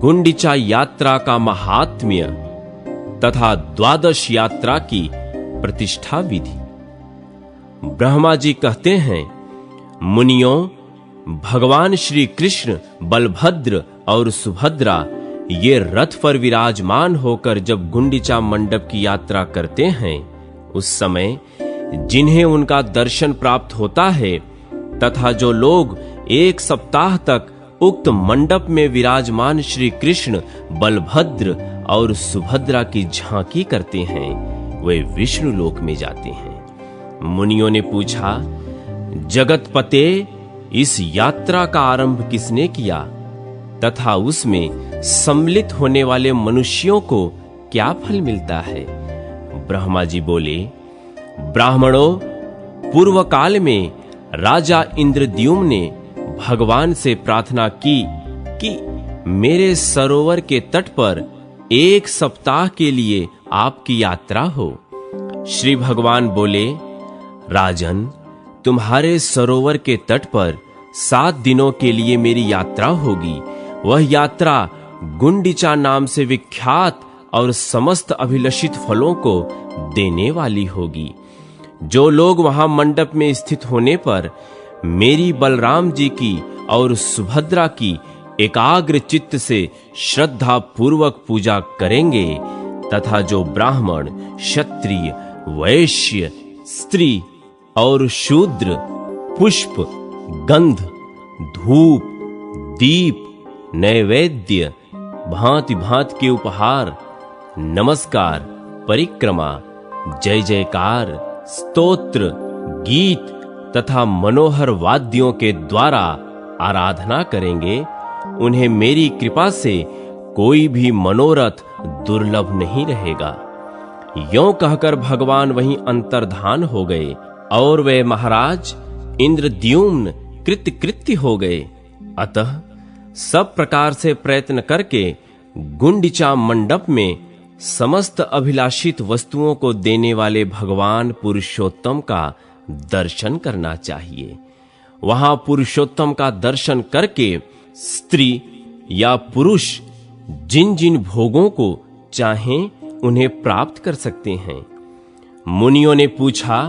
गुंडिचा यात्रा का महात्म्य तथा द्वादश यात्रा की प्रतिष्ठा विधि। ब्रह्मा जी कहते हैं, मुनियों, भगवान श्री कृष्ण बलभद्र और सुभद्रा ये रथ पर विराजमान होकर जब गुंडिचा मंडप की यात्रा करते हैं, उस समय जिन्हें उनका दर्शन प्राप्त होता है तथा जो लोग 1 सप्ताह तक उक्त मंडप में विराजमान श्री कृष्ण बलभद्र और सुभद्रा की झांकी करते हैं, वे विष्णु लोक में जाते हैं। मुनियों ने पूछा, जगतपते, इस यात्रा का आरंभ किसने किया तथा उसमें सम्मिलित होने वाले मनुष्यों को क्या फल मिलता है? ब्रह्मा जी बोले, ब्राह्मणों, पूर्व काल में राजा इंद्रद्युम्न ने भगवान से प्रार्थना की कि मेरे सरोवर के तट पर 1 सप्ताह के लिए आपकी यात्रा हो। श्री भगवान बोले, राजन, तुम्हारे सरोवर के तट पर 7 दिनों के लिए मेरी यात्रा होगी। वह यात्रा गुंडिचा नाम से विख्यात और समस्त अभिलषित फलों को देने वाली होगी। जो लोग वहां मंडप में स्थित होने पर मेरी बलराम जी की और सुभद्रा की एकाग्र चित्त से श्रद्धा पूर्वक पूजा करेंगे तथा जो ब्राह्मण, क्षत्रिय, वैश्य, स्त्री और शूद्र पुष्प, गंध, धूप, दीप, नैवेद्य, भांति भांति के उपहार, नमस्कार, परिक्रमा, जय जयकार, स्तोत्र, गीत तथा मनोहर वाद्यों के द्वारा आराधना करेंगे, उन्हें मेरी कृपा से कोई भी मनोरथ दुर्लभ नहीं रहेगा। यों कहकर भगवान वहीं अंतर्धान हो गए और वे महाराज इंद्रद्युम्न कृतकृत्य हो गए। अतः सब प्रकार से प्रयत्न करके गुंडिचा मंडप में समस्त अभिलाषित वस्तुओं को देने वाले भगवान पुरुषोत्तम का दर्शन करना चाहिए। वहां पुरुषोत्तम का दर्शन करके स्त्री या पुरुष जिन जिन भोगों को चाहें उन्हें प्राप्त कर सकते हैं। मुनियों ने पूछा,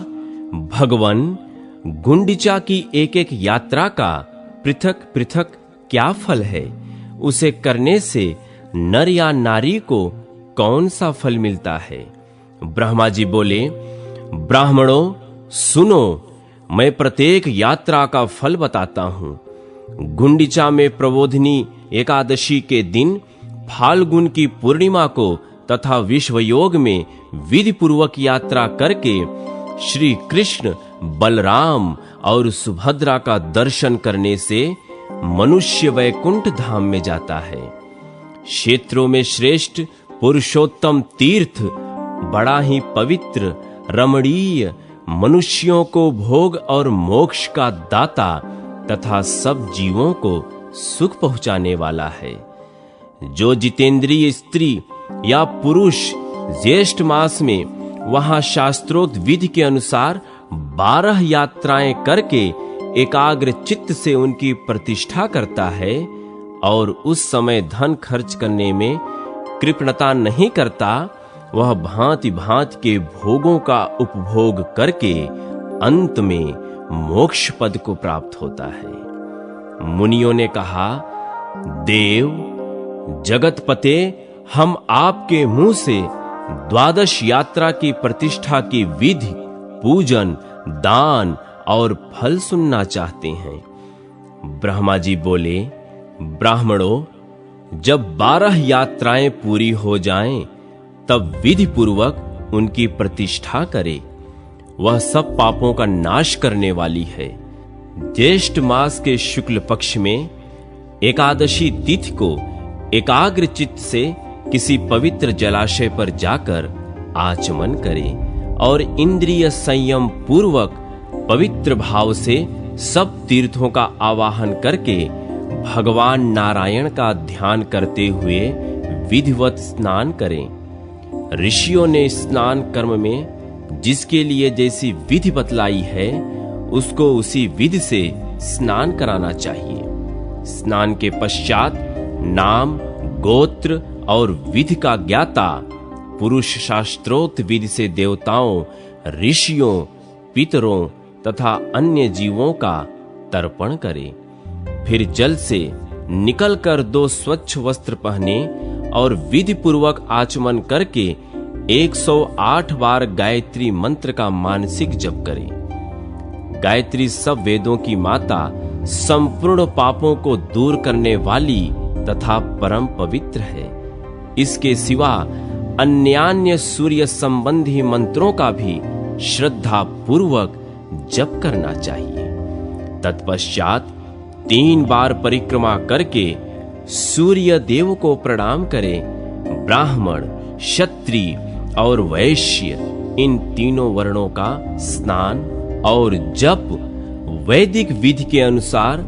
भगवान, गुंडिचा की एक एक यात्रा का पृथक पृथक क्या फल है? उसे करने से नर या नारी को कौन सा फल मिलता है? ब्रह्मा जी बोले, ब्राह्मणों, सुनो, मैं प्रत्येक यात्रा का फल बताता हूं। गुंडिचा में प्रबोधिनी एकादशी के दिन, फाल्गुन की पूर्णिमा को तथा विश्वयोग में विधि पूर्वक यात्रा करके श्री कृष्ण, बलराम और सुभद्रा का दर्शन करने से मनुष्य वैकुंठ धाम में जाता है। क्षेत्रों में श्रेष्ठ पुरुषोत्तम तीर्थ बड़ा ही पवित्र, रमणीय, मनुष्यों को भोग और मोक्ष का दाता तथा सब जीवों को सुख पहुंचाने वाला है। जो जितेंद्रिय स्त्री या पुरुष ज्येष्ठ मास में वहां शास्त्रोक्त विधि के अनुसार 12 यात्राएं करके एकाग्र चित्त से उनकी प्रतिष्ठा करता है और उस समय धन खर्च करने में कृपणता नहीं करता, वह भांति भांति के भोगों का उपभोग करके अंत में मोक्ष पद को प्राप्त होता है। मुनियों ने कहा, देव, जगतपते, हम आपके मुंह से द्वादश यात्रा की प्रतिष्ठा की विधि, पूजन, दान और फल सुनना चाहते हैं। ब्रह्मा जी बोले, ब्राह्मणों, जब 12 यात्राएं पूरी हो जाएं, तब विधि पूर्वक उनकी प्रतिष्ठा करे। वह सब पापों का नाश करने वाली है। ज्येष्ठ मास के शुक्ल पक्ष में एकादशी तिथि को एकाग्र चित्त से किसी पवित्र जलाशय पर जाकर आचमन करे और इंद्रिय संयम पूर्वक पवित्र भाव से सब तीर्थों का आवाहन करके भगवान नारायण का ध्यान करते हुए विधिवत स्नान करें। ऋषियों ने स्नान कर्म में जिसके लिए जैसी विधि बतलाई है, उसको उसी विधि से स्नान कराना चाहिए। स्नान के पश्चात नाम, गोत्र और विधि का ज्ञाता पुरुष शास्त्रोक्त विधि से देवताओं, ऋषियों, पितरों तथा अन्य जीवों का तर्पण करे। फिर जल से निकलकर 2 स्वच्छ वस्त्र पहने और विधि पूर्वक आचमन करके 108 बार गायत्री मंत्र का मानसिक जप करे। गायत्री सब वेदों की माता, संपूर्ण पापों को दूर करने वाली तथा परम पवित्र है। इसके सिवा अन्यान्य सूर्य संबंधी मंत्रों का भी श्रद्धा पूर्वक जप करना चाहिए। तत्पश्चात 3 बार परिक्रमा करके सूर्य देव को प्रणाम करें। ब्राह्मण, क्षत्रिय और वैश्य इन तीनों वर्णों का स्नान और जप वैदिक विधि के अनुसार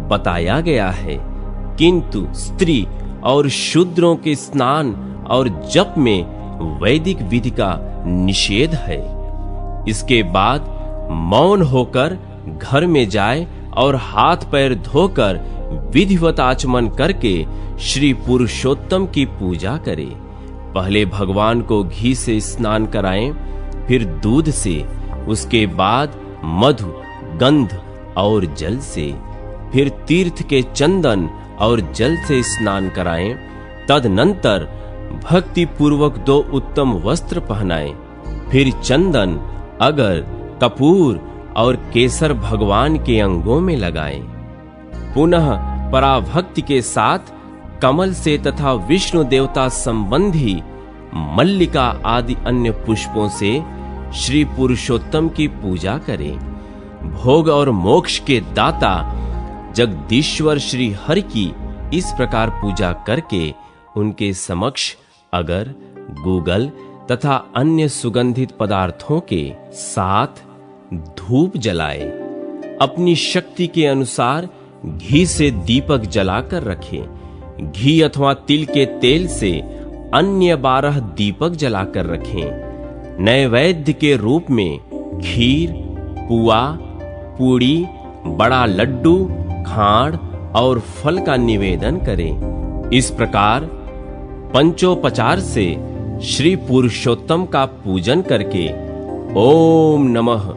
बताया गया है, किंतु स्त्री और शूद्रों के स्नान और जप में वैदिक विधि का निषेध है। इसके बाद मौन होकर घर में जाए और हाथ पैर धोकर विधिवत आचमन करके श्री पुरुषोत्तम की पूजा करे। पहले भगवान को घी से स्नान कराएं, फिर दूध से, उसके बाद मधु, गंध और जल से, फिर तीर्थ के चंदन और जल से स्नान कराएं। तदनंतर भक्ति पूर्वक 2 उत्तम वस्त्र पहनाएं। फिर चंदन, अगर, कपूर और केसर भगवान के अंगों में लगाएं। पुनः पराभक्ति के साथ कमल से तथा विष्णु देवता संबंधी मल्लिका आदि अन्य पुष्पों से श्री पुरुषोत्तम की पूजा करें। भोग और मोक्ष के दाता जगदीश्वर श्री हरि की इस प्रकार पूजा करके उनके समक्ष अगर, गूगल तथा अन्य सुगंधित पदार्थों के साथ धूप जलाए। अपनी शक्ति के अनुसार घी से दीपक जलाकर रखें। घी अथवा तिल के तेल से अन्य 12 दीपक जलाकर रखें। नैवेद्य के रूप में खीर, पुआ, पूड़ी, बड़ा लड्डू, खांड और फल का निवेदन करें। इस प्रकार पंचोपचार से श्री पुरुषोत्तम का पूजन करके ओम नमः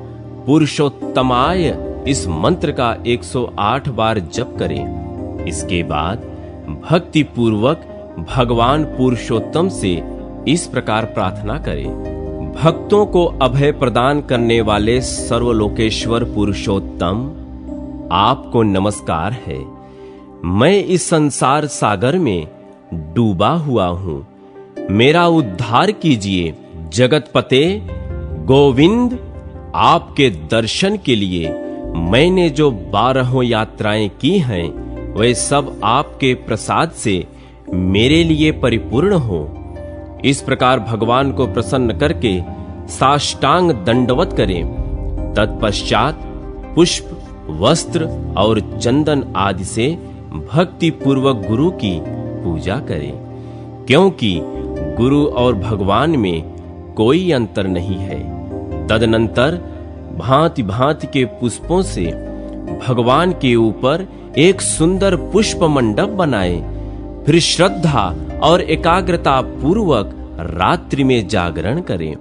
पुरुषोत्तमाय इस मंत्र का 108 बार जप करें। इसके बाद भक्ति पूर्वक भगवान पुरुषोत्तम से इस प्रकार प्रार्थना करें। भक्तों को अभय प्रदान करने वाले सर्वलोकेश्वर पुरुषोत्तम, आपको नमस्कार है। मैं इस संसार सागर में डूबा हुआ हूं, मेरा उद्धार कीजिए। जगतपते गोविंद, आपके दर्शन के लिए मैंने जो 12 यात्राएं की हैं, वे सब आपके प्रसाद से मेरे लिए परिपूर्ण हो। इस प्रकार भगवान को प्रसन्न करके साष्टांग दंडवत करें। तत्पश्चात पुष्प, वस्त्र और चंदन आदि से भक्ति पूर्वक गुरु की पूजा करें, क्योंकि गुरु और भगवान में कोई अंतर नहीं है। तदनंतर भांति भांति के पुष्पों से भगवान के ऊपर एक सुंदर पुष्प मंडप बनाए। फिर श्रद्धा और एकाग्रता पूर्वक रात्रि में जागरण करें।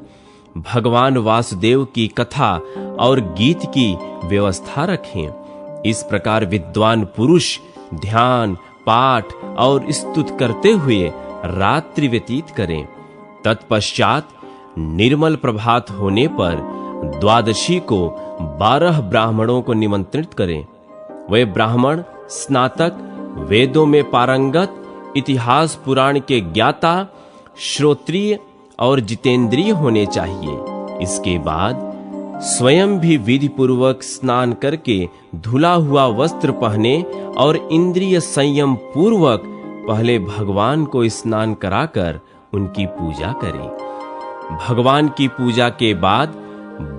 भगवान वासुदेव की कथा और गीत की व्यवस्था रखें। इस प्रकार विद्वान पुरुष ध्यान, पाठ और स्तुति करते हुए रात्रि व्यतीत करें। तत्पश्चात निर्मल प्रभात होने पर द्वादशी को 12 ब्राह्मणों को निमंत्रित करें। वे ब्राह्मण स्नातक, वेदों में पारंगत, इतिहास पुराण के ज्ञाता, श्रोत्रिय और जितेंद्रिय होने चाहिए। इसके बाद स्वयं भी विधि पूर्वक स्नान करके धुला हुआ वस्त्र पहने और इंद्रिय संयम पूर्वक पहले भगवान को स्नान कराकर उनकी पूजा करें। भगवान की पूजा के बाद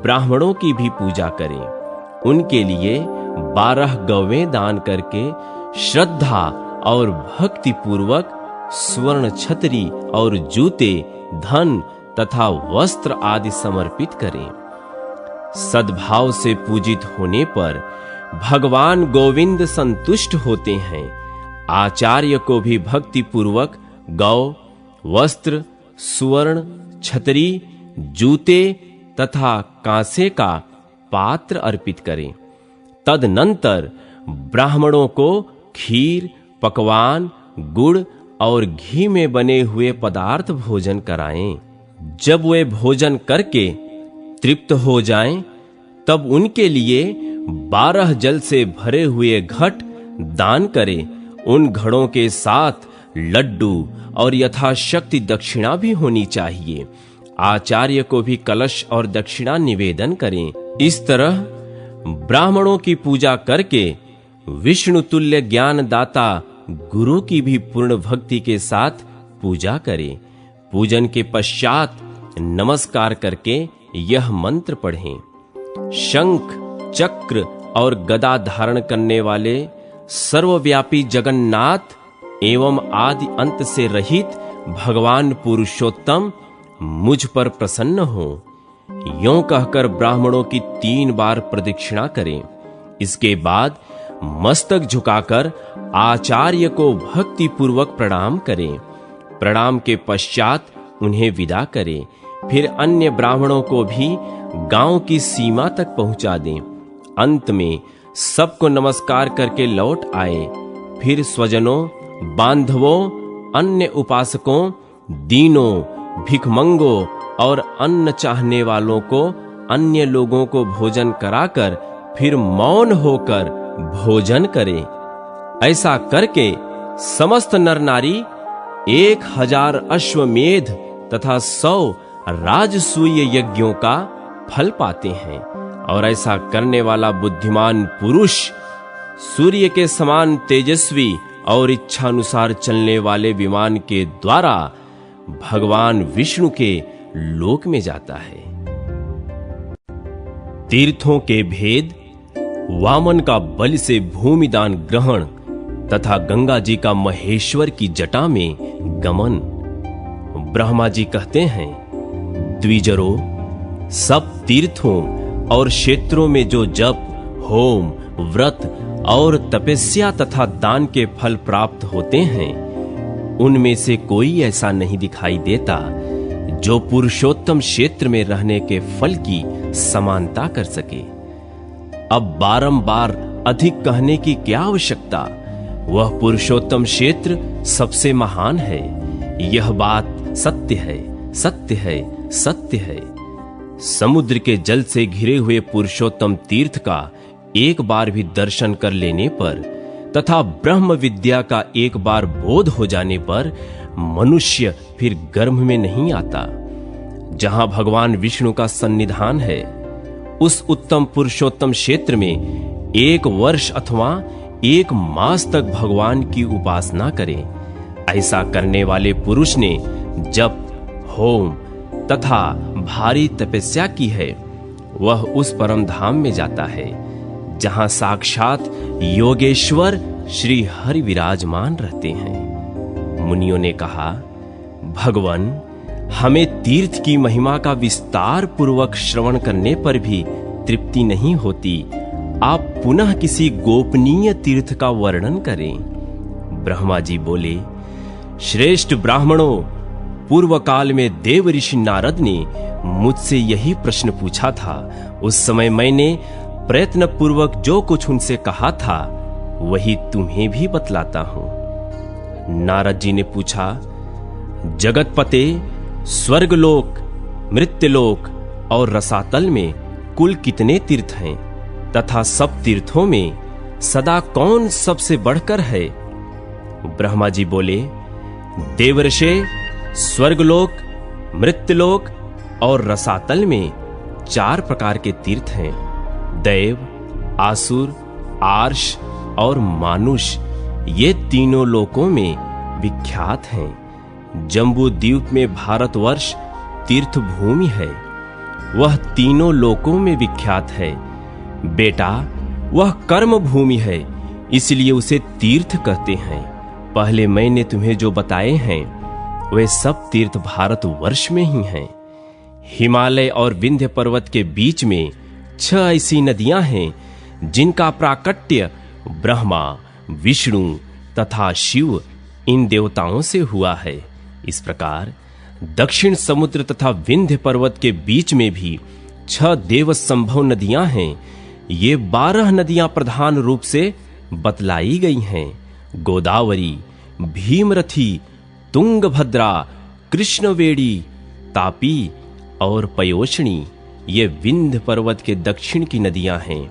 ब्राह्मणों की भी पूजा करें। उनके लिए 12 गौवें दान करके श्रद्धा और भक्ति पूर्वक स्वर्ण छतरी और जूते, धन तथा वस्त्र आदि समर्पित करें। सद्भाव से पूजित होने पर भगवान गोविंद संतुष्ट होते हैं आचार्य को भी भक्ति पूर्वक गौ, वस्त्र, सुवर्ण, छतरी, जूते तथा कांसे का पात्र अर्पित करें। तदनंतर ब्राह्मणों को खीर, पकवान, गुड़ और घी में बने हुए पदार्थ भोजन कराएं। जब वे भोजन करके तृप्त हो जाएं, तब उनके लिए 12 जल से भरे हुए घट दान करें। उन घड़ों के साथ लड्डू और यथाशक्ति दक्षिणा भी होनी चाहिए। आचार्य को भी कलश और दक्षिणा निवेदन करें। इस तरह ब्राह्मणों की पूजा करके विष्णु तुल्य ज्ञानदाता गुरु की भी पूर्ण भक्ति के साथ पूजा करें। पूजन के पश्चात नमस्कार करके यह मंत्र पढ़ें। शंख, चक्र और गदा धारण करने वाले सर्वव्यापी जगन्नाथ एवं आदि अंत से रहित भगवान पुरुषोत्तम मुझ पर प्रसन्न हो। यों कहकर ब्राह्मणों की 3 बार प्रदक्षिणा करें। इसके बाद मस्तक झुकाकर आचार्य को भक्ति पूर्वक प्रणाम करें। प्रणाम के पश्चात उन्हें विदा करें। फिर अन्य ब्राह्मणों को भी गांव की सीमा तक पहुंचा दें। अंत में सबको नमस्कार करके लौट आए। फिर स्वजनों, बांधवों, अन्य उपासकों, दीनों, भिखमंगों और अन्न चाहने वालों को अन्य लोगों को भोजन कराकर फिर मौन होकर भोजन करें। ऐसा करके समस्त नर नारी 1000 अश्वमेध तथा 100 राजसूय यज्ञों का फल पाते हैं। और ऐसा करने वाला बुद्धिमान पुरुष सूर्य के समान तेजस्वी और इच्छानुसार चलने वाले विमान के द्वारा भगवान विष्णु के लोक में जाता है। तीर्थों के भेद, वामन का बलि से भूमिदान ग्रहण तथा गंगा जी का महेश्वर की जटा में गमन। ब्रह्मा जी कहते हैं, द्विजरों, सब तीर्थों और क्षेत्रों में जो जप, होम, व्रत और तपस्या तथा दान के फल प्राप्त होते हैं, उनमें से कोई ऐसा नहीं दिखाई देता जो पुरुषोत्तम क्षेत्र में रहने के फल की समानता कर सके। अब बारंबार अधिक कहने की क्या आवश्यकता। वह पुरुषोत्तम क्षेत्र सबसे महान है। यह बात सत्य है, सत्य है, सत्य है। समुद्र के जल से घिरे हुए पुरुषोत्तम तीर्थ का एक बार भी दर्शन कर लेने पर तथा ब्रह्म विद्या का एक बार बोध हो जाने पर मनुष्य फिर गर्भ में नहीं आता। जहां भगवान विष्णु का सन्निधान है, उस उत्तम पुरुषोत्तम क्षेत्र में 1 वर्ष अथवा 1 मास तक भगवान की उपासना करें। ऐसा करने वाले पुरुष ने जप, होम तथा भारी तपस्या की है, वह उस परम धाम में जाता है जहां साक्षात योगेश्वर श्री हरि विराजमान रहते हैं। मुनियों ने कहा, भगवान, हमें तीर्थ की महिमा का विस्तार पूर्वक श्रवण करने पर भी तृप्ति नहीं होती। आप पुनः किसी गोपनीय तीर्थ का वर्णन करें। ब्रह्मा जी बोले, श्रेष्ठ ब्राह्मणों, पूर्व काल में देव ऋषि नारद ने मुझसे यही प्रश्न पूछा था। उस समय मैंने प्रयत्न पूर्वक जो कुछ उनसे कहा था वही तुम्हें भी बतलाता हूं। नारद जी ने पूछा, जगतपते, स्वर्गलोक, मृत्युलोक और रसातल में कुल कितने तीर्थ हैं तथा सब तीर्थों में सदा कौन सबसे बढ़कर है? ब्रह्मा जी बोले, देवर्षे, स्वर्गलोक, मृत्युलोक और रसातल में 4 प्रकार के तीर्थ हैं। दैव, आसुर, आर्ष और मानुष, ये तीनों लोकों में विख्यात हैं। जम्बू द्वीप में भारतवर्ष तीर्थ भूमि है, वह तीनों लोकों में विख्यात है। बेटा, वह कर्म भूमि है, इसलिए उसे तीर्थ कहते हैं। पहले मैंने तुम्हें जो बताए हैं वे सब तीर्थ भारतवर्ष में ही हैं। हिमालय और विंध्य पर्वत के बीच में 6 ऐसी नदियां हैं जिनका प्राकट्य ब्रह्मा, विष्णु, तथा शिव इन देवताओं से हुआ है। इस प्रकार दक्षिण समुद्र तथा विंध्य पर्वत के बीच में भी 6 देव संभव नदियां हैं। ये 12 नदियां प्रधान रूप से बतलाई गई हैं। गोदावरी, भीमरथी, तुंगभद्रा, कृष्णवेणी, तापी और पयोष्णी ये विंध्य पर्वत के दक्षिण की नदियां हैं।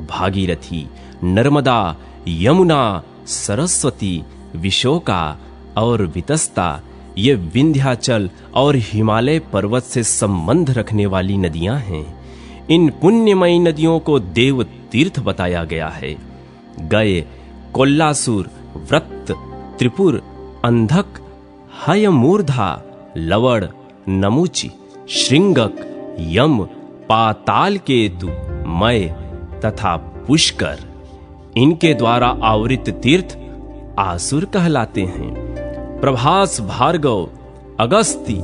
भागीरथी, नर्मदा, यमुना, सरस्वती, विशोका और वितस्ता ये विंध्याचल और हिमालय पर्वत से संबंध रखने वाली नदियां हैं। इन पुण्यमयी नदियों को देव तीर्थ बताया गया है। गए, कोल्लासुर, व्रत, त्रिपुर, अंधक, हयमूर्धा, लवण, नमुचि, श्रृंगक, यम, पाताल केतु, मय तथा पुष्कर इनके द्वारा आवृत तीर्थ आसुर कहलाते हैं। प्रभास, भार्गव, अगस्ती,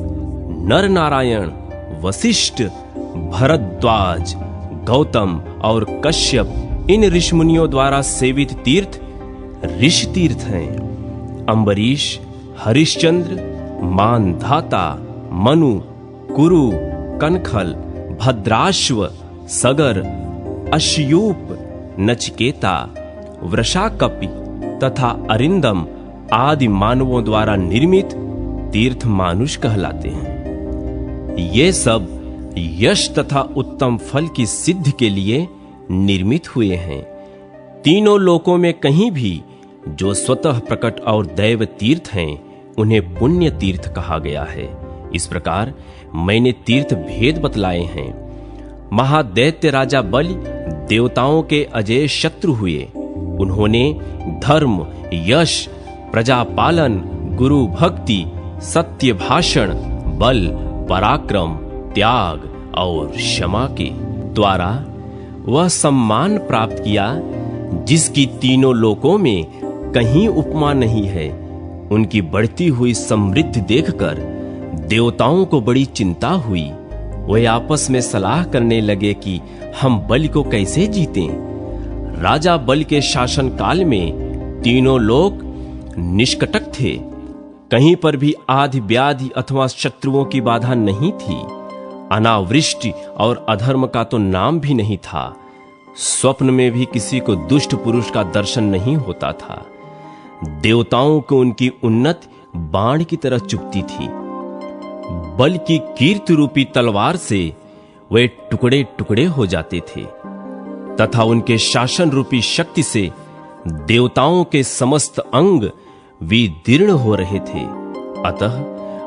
नर नारायण, वशिष्ठ, भरद्वाज, गौतम और कश्यप इन ऋषिमुनियों द्वारा सेवित तीर्थ ऋषि तीर्थ हैं। अम्बरीश, हरिश्चंद्र, मानधाता, मनु, कुरु, कनखल, भद्राश्व, सगर, अश्यूप, नचिकेता, वृषाकपि तथा अरिंदम आदि मानवों द्वारा निर्मित तीर्थ मानुष कहलाते हैं। ये सब यश तथा उत्तम फल की सिद्धि के लिए निर्मित हुए हैं। तीनों लोकों में कहीं भी जो स्वतः प्रकट और दैव तीर्थ हैं उन्हें पुण्य तीर्थ कहा गया है। इस प्रकार मैंने तीर्थ भेद बतलाए हैं। महादैत्य राजा बलि देवताओं के अजय शत्रु हुए। उन्होंने धर्म, यश, प्रजापालन, गुरु भक्ति, सत्य भाषण, बल, पराक्रम, त्याग और क्षमा के द्वारा वह सम्मान प्राप्त किया जिसकी तीनों लोकों में कहीं उपमा नहीं है। उनकी बढ़ती हुई समृद्धि देखकर देवताओं को बड़ी चिंता हुई। वे आपस में सलाह करने लगे कि हम बलि को कैसे जीतें। राजा बलि के शासन काल में तीनों लोक निष्कटक थे। कहीं पर भी आदि व्याधि अथवा शत्रुओं की बाधा नहीं थी। अनावृष्टि और अधर्म का तो नाम भी नहीं था। स्वप्न में भी किसी को दुष्ट पुरुष का दर्शन नहीं होता था। देवताओं को उनकी उन्नति बाण की तरह चुभती थी। बल की कीर्ति रूपी तलवार से वे टुकड़े टुकड़े हो जाते थे तथा उनके शासन रूपी शक्ति से देवताओं के समस्त अंग विदीर्ण हो रहे थे। अतः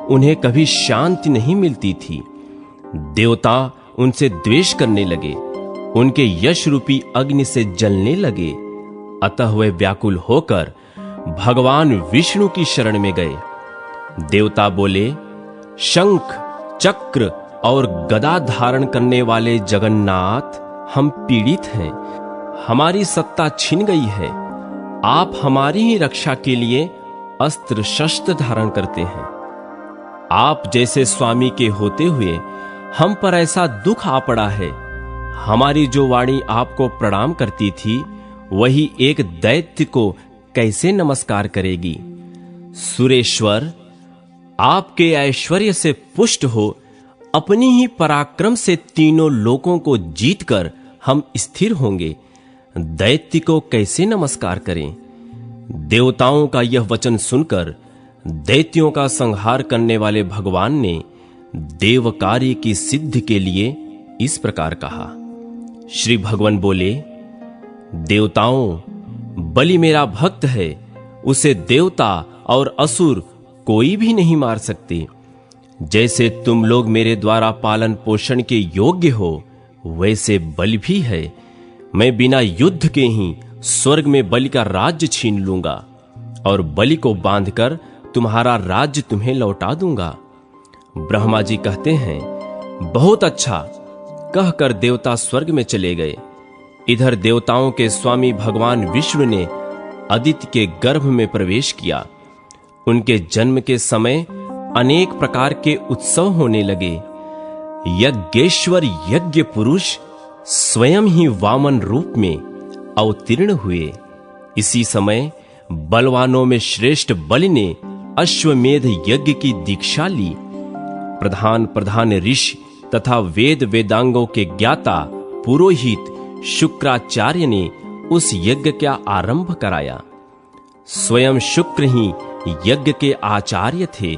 उन्हें कभी शांति नहीं मिलती थी। देवता उनसे द्वेष करने लगे, उनके यश रूपी अग्नि से जलने लगे। अतः वे व्याकुल होकर भगवान विष्णु की शरण में गए। देवता बोले, शंख, चक्र और गदा धारण करने वाले जगन्नाथ, हम पीड़ित हैं। हमारी सत्ता छिन गई है। आप हमारी ही रक्षा के लिए अस्त्र शस्त्र धारण करते हैं। आप जैसे स्वामी के होते हुए हम पर ऐसा दुख आ पड़ा है। हमारी जो वाणी आपको प्रणाम करती थी वही एक दैत्य को कैसे नमस्कार करेगी। सुरेश्वर, आपके ऐश्वर्य से पुष्ट हो अपनी ही पराक्रम से तीनों लोकों को जीतकर हम स्थिर होंगे। दैत्य को कैसे नमस्कार करें। देवताओं का यह वचन सुनकर दैत्यों का संहार करने वाले भगवान ने देव कार्य की सिद्धि के लिए इस प्रकार कहा। श्री भगवान बोले, देवताओं, बलि मेरा भक्त है। उसे देवता और असुर कोई भी नहीं मार सकते। जैसे तुम लोग मेरे द्वारा पालन पोषण के योग्य हो वैसे बलि भी है। मैं बिना युद्ध के ही स्वर्ग में बलि का राज्य छीन लूंगा और बलि को बांधकर तुम्हारा राज्य तुम्हें लौटा दूंगा। ब्रह्मा जी कहते हैं, बहुत अच्छा कहकर देवता स्वर्ग में चले गए। इधर देवताओं के स्वामी भगवान विष्णु ने आदित्य के गर्भ में प्रवेश किया। उनके जन्म के समय अनेक प्रकार के उत्सव होने लगे। यज्ञेश्वर यज्ञ पुरुष स्वयं ही वामन रूप में अवतीर्ण हुए। इसी समय बलवानों में श्रेष्ठ बलि ने अश्वमेध यज्ञ की दीक्षा ली। प्रधान प्रधान ऋषि तथा वेद वेदांगों के ज्ञाता पुरोहित शुक्राचार्य ने उस यज्ञ का आरंभ कराया। स्वयं शुक्र ही यज्ञ के आचार्य थे।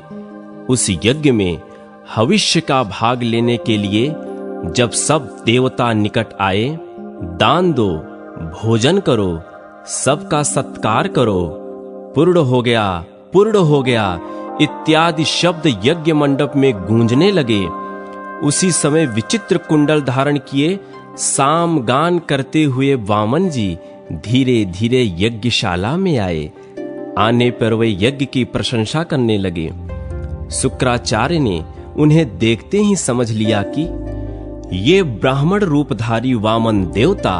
उस यज्ञ में हविष्य का भाग लेने के लिए जब सब देवता निकट आए, दान दो, भोजन करो, सबका सत्कार करो, पूर्ण हो गया, पूर्ण हो गया इत्यादि शब्द यज्ञ मंडप में गूंजने लगे। उसी समय विचित्र कुंडल धारण किए साम गान करते हुए वामन जी धीरे धीरे यज्ञशाला में आए। आने पर वे यज्ञ की प्रशंसा करने लगे। शुक्राचार्य ने उन्हें देखते ही समझ लिया कि ये ब्राह्मण रूपधारी वामन देवता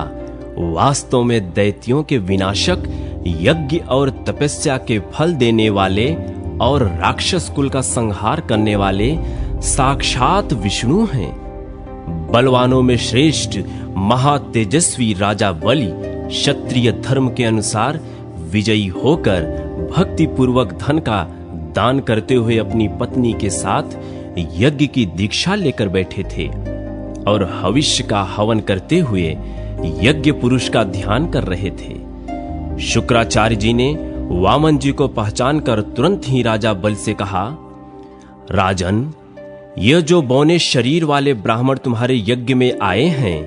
वास्तव में दैत्यों के विनाशक, यज्ञ और तपस्या के फल देने वाले और राक्षस कुल का संहार करने वाले साक्षात विष्णु हैं। बलवानों में श्रेष्ठ महातेजस्वी राजा बलि क्षत्रिय धर्म के अनुसार विजयी होकर भक्ति पूर्वक धन का दान करते हुए अपनी पत्नी के साथ यज्ञ की दीक्षा लेकर बैठे थे और हविष्य का हवन करते हुए यज्ञ पुरुष का ध्यान कर रहे थे। शुक्राचार्य जी ने वामन जी को पहचान कर तुरंत ही राजा बलि से कहा, राजन, ये जो बौने शरीर वाले ब्राह्मण तुम्हारे यज्ञ में आए हैं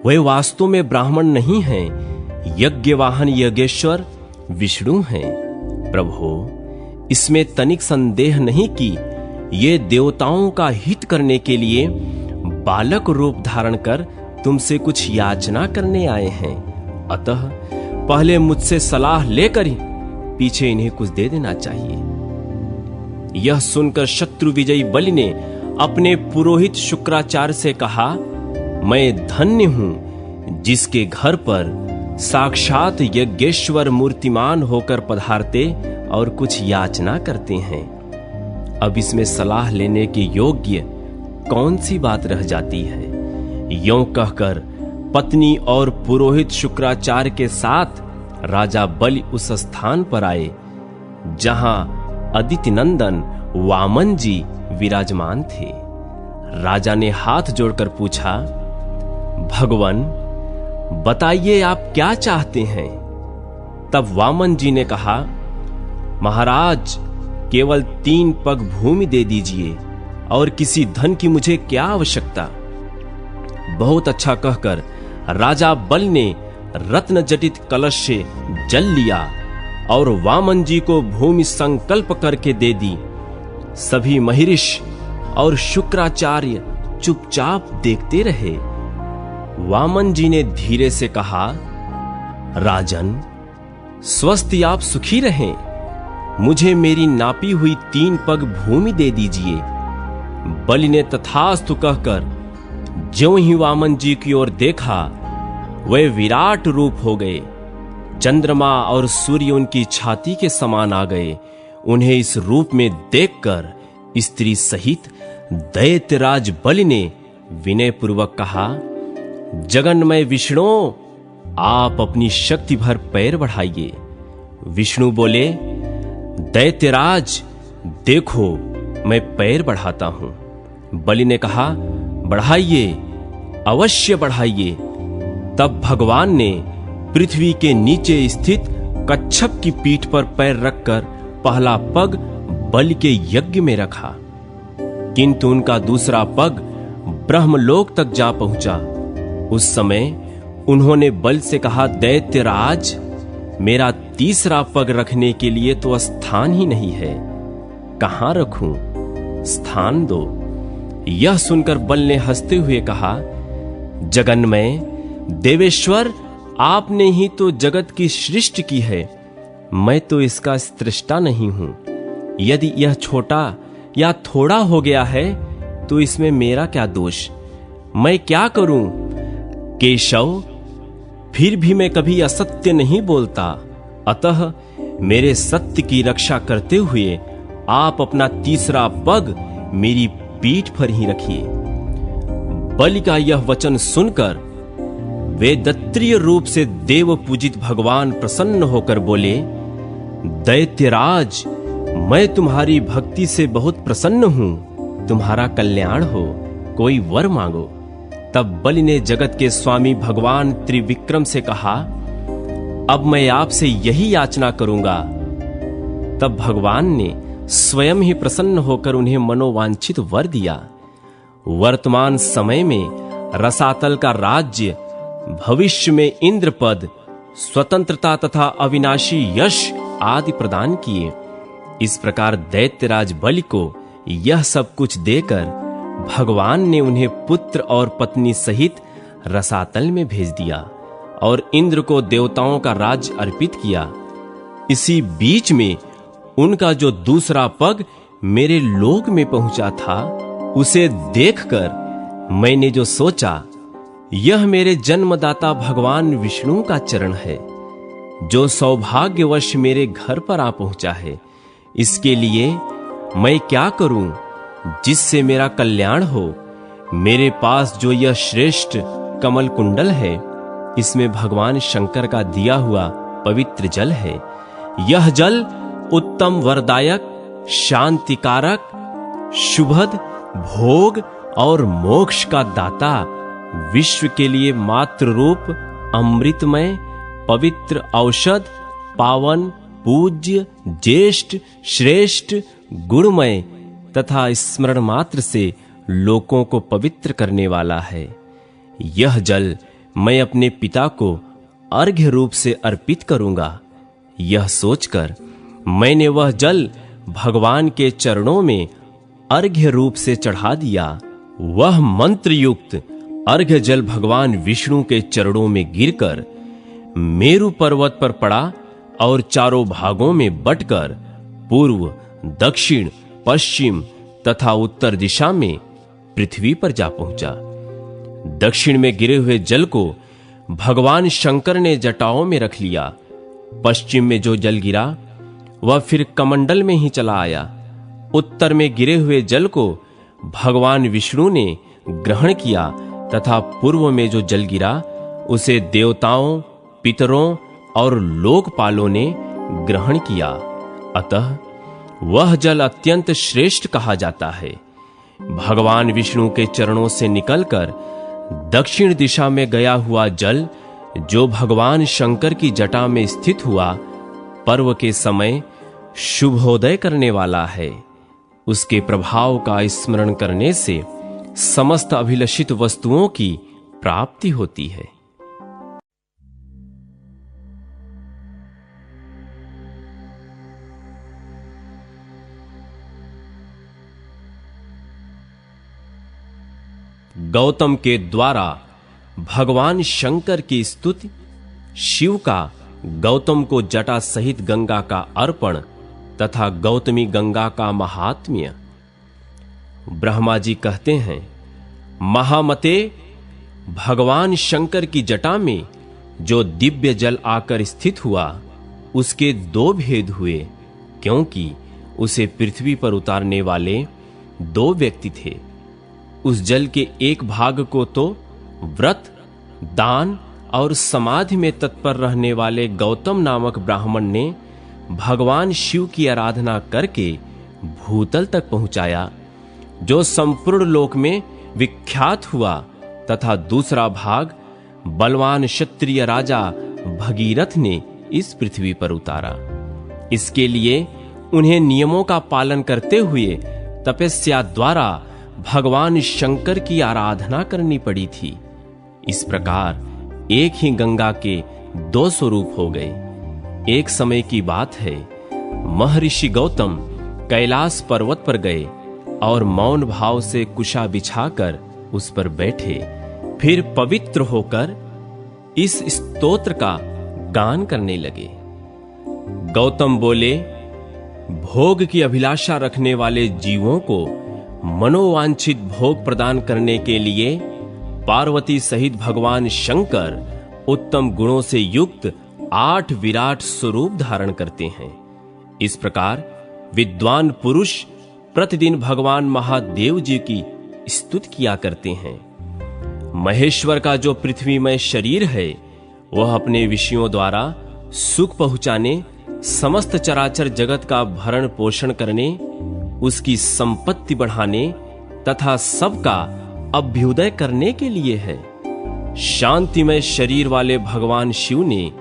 वे वास्तव में ब्राह्मण नहीं हैं, यज्ञ वाहन यज्ञेश्वर विष्णु हैं। प्रभु, इसमें तनिक संदेह नहीं कि ये देवताओं का हित करने के लिए बालक रूप धारण कर तुमसे कुछ याचना करने आए हैं। अतः पहले मुझसे सलाह लेकर ही पीछे इन्हें कुछ दे देना चाहिए। यह सुनकर शत्रु विजयी बलि ने अपने पुरोहित शुक्राचार्य से कहा, मैं धन्य हूं जिसके घर पर साक्षात यज्ञेश्वर मूर्तिमान होकर पधारते और कुछ याचना करते हैं। अब इसमें सलाह लेने के योग्य कौन सी बात रह जाती है। यों कहकर पत्नी और पुरोहित शुक्राचार्य के साथ राजा बलि उस स्थान पर आए जहां अदिति नंदन वामन जी विराजमान थे। राजा ने हाथ जोड़कर पूछा, भगवान, बताइए आप क्या चाहते हैं। तब वामन जी ने कहा, महाराज, केवल 3 पग भूमि दे दीजिए और किसी धन की मुझे क्या आवश्यकता। बहुत अच्छा कहकर राजा बलि ने रत्न जटित कलश से जल लिया और वामन जी को भूमि संकल्प करके दे दी। सभी महर्षि और शुक्राचार्य चुपचाप देखते रहे। वामन जी ने धीरे से कहा, राजन, स्वस्थ आप सुखी रहें, मुझे मेरी नापी हुई 3 पग भूमि दे दीजिए। बलि ने तथास्तु कहकर ज्यों ही वामन जी की ओर देखा, वे विराट रूप हो गए। चंद्रमा और सूर्य उनकी छाती के समान आ गए। उन्हें इस रूप में देखकर स्त्री सहित दैत्यराज बलि ने विनय पूर्वक कहा, जगन्मय विष्णु, आप अपनी शक्ति भर पैर बढ़ाइए। विष्णु बोले, दैत्यराज, देखो मैं पैर बढ़ाता हूं। बलि ने कहा, बढ़ाइए, अवश्य बढ़ाइए। तब भगवान ने पृथ्वी के नीचे स्थित कच्छप की पीठ पर पैर रखकर पहला पग बलि के यज्ञ में रखा, किंतु उनका दूसरा पग ब्रह्मलोक तक जा पहुंचा। उस समय उन्होंने बलि से कहा, दैत्यराज, मेरा तीसरा पग रखने के लिए तो स्थान ही नहीं है, कहां रखूं, स्थान दो। यह सुनकर बलि ने हंसते हुए कहा, जगन्मय देवेश्वर, आपने ही तो जगत की सृष्टि की है, मैं तो इसका सृष्टा नहीं हूं। यदि यह छोटा या थोड़ा हो गया है तो इसमें मेरा क्या दोष, मैं क्या करूं। केशव, फिर भी मैं कभी असत्य नहीं बोलता, अतः मेरे सत्य की रक्षा करते हुए आप अपना तीसरा पग मेरी पीठ पर ही रखिए। बलि का यह वचन सुनकर वे दत्त्रीय रूप से देव पूजित भगवान प्रसन्न होकर बोले, दैत्यराज, मैं तुम्हारी भक्ति से बहुत प्रसन्न हूं, तुम्हारा कल्याण हो, कोई वर मांगो। तब बलि ने जगत के स्वामी भगवान त्रिविक्रम से कहा, अब मैं आपसे यही याचना करूंगा। तब भगवान ने स्वयं ही प्रसन्न होकर उन्हें मनोवांछित वर दिया। वर्तमान समय में रसातल का राज्य, भविष्य में इंद्र पद, स्वतंत्रता तथा अविनाशी यश आदि प्रदान किए। इस प्रकार दैत्यराज बलि को यह सब कुछ देकर भगवान ने उन्हें पुत्र और पत्नी सहित रसातल में भेज दिया और इंद्र को देवताओं का राज्य अर्पित किया। इसी बीच में उनका जो दूसरा पग मेरे लोक में पहुंचा था, उसे देखकर मैंने जो सोचा, यह मेरे जन्मदाता भगवान विष्णु का चरण है, जो सौभाग्यवश मेरे घर पर आ पहुंचा है। इसके लिए मैं क्या करूं जिससे मेरा कल्याण हो? मेरे पास जो यह श्रेष्ठ कमल कुंडल है, इसमें भगवान शंकर का दिया हुआ पवित्र जल है। यह जल उत्तम वरदायक, शांतिकारक, शुभद, भोग और मोक्ष का दाता, विश्व के लिए मात्र रूप, अमृतमय, पवित्र औषध, पावन, पूज्य, ज्येष्ठ, श्रेष्ठ, गुणमय तथा स्मरण मात्र से लोकों को पवित्र करने वाला है। यह जल मैं अपने पिता को अर्घ्य रूप से अर्पित करूंगा। यह सोचकर मैंने वह जल भगवान के चरणों में अर्घ्य रूप से चढ़ा दिया। वह मंत्र युक्त अर्घ्य जल भगवान विष्णु के चरणों में गिरकर मेरु पर्वत पर पड़ा और चारों भागों में बंटकर पूर्व, दक्षिण, पश्चिम तथा उत्तर दिशा में पृथ्वी पर जा पहुंचा। दक्षिण में गिरे हुए जल को भगवान शंकर ने जटाओं में रख लिया। पश्चिम में जो जल गिरा वह फिर कमंडल में ही चला आया। उत्तर में गिरे हुए जल को भगवान विष्णु ने ग्रहण किया तथा पूर्व में जो जल गिरा उसे देवताओं, पितरों और लोकपालों ने ग्रहण किया। अतः वह जल अत्यंत श्रेष्ठ कहा जाता है। भगवान विष्णु के चरणों से निकलकर दक्षिण दिशा में गया हुआ जल, जो भगवान शंकर की जटा में स्थित हुआ, पर्व के समय शुभोदय करने वाला है। उसके प्रभाव का स्मरण करने से समस्त अभिलषित वस्तुओं की प्राप्ति होती है। गौतम के द्वारा भगवान शंकर की स्तुति, शिव का गौतम को जटा सहित गंगा का अर्पण तथा गौतमी गंगा का महात्म्य। ब्रह्मा जी कहते हैं, महामते, भगवान शंकर की जटा में जो दिव्य जल आकर स्थित हुआ, उसके दो भेद हुए, क्योंकि उसे पृथ्वी पर उतारने वाले दो व्यक्ति थे। उस जल के एक भाग को तो व्रत, दान और समाधि में तत्पर रहने वाले गौतम नामक ब्राह्मण ने भगवान शिव की आराधना करके भूतल तक पहुंचाया, जो संपूर्ण लोक में विख्यात हुआ, तथा दूसरा भाग बलवान क्षत्रिय राजा भगीरथ ने इस पृथ्वी पर उतारा। इसके लिए उन्हें नियमों का पालन करते हुए तपस्या द्वारा भगवान शंकर की आराधना करनी पड़ी थी। इस प्रकार एक ही गंगा के दो स्वरूप हो गए। एक समय की बात है, महर्षि गौतम कैलाश पर्वत पर गए और मौन भाव से कुशा बिछाकर उस पर बैठे। फिर पवित्र होकर इस स्तोत्र का गान करने लगे। गौतम बोले, भोग की अभिलाषा रखने वाले जीवों को मनोवांछित भोग प्रदान करने के लिए पार्वती सहित भगवान शंकर उत्तम गुणों से युक्त 8 विराट स्वरूप धारण करते हैं। इस प्रकार विद्वान पुरुष प्रतिदिन भगवान महादेव जी की स्तुति किया करते हैं। महेश्वर का जो पृथ्वीमय शरीर है, वह अपने विषयों द्वारा सुख पहुंचाने समस्त चराचर जगत का भरण पोषण करने, उसकी संपत्ति बढ़ाने तथा सबका अभ्युदय करने के लिए है। शांतिमय शरीर वाले भगवान शिव ने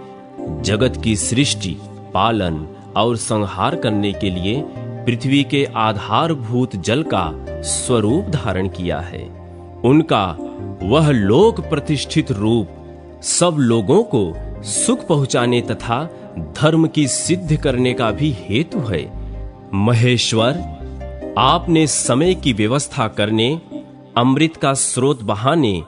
जगत की सृष्टि, पालन और संहार करने के लिए पृथ्वी के आधारभूत जल का स्वरूप धारण किया है। उनका वह लोक प्रतिष्ठित रूप सब लोगों को सुख पहुंचाने तथा धर्म की सिद्ध करने का भी हेतु है। महेश्वर, आपने समय की व्यवस्था करने, अमृत का स्रोत बहाने,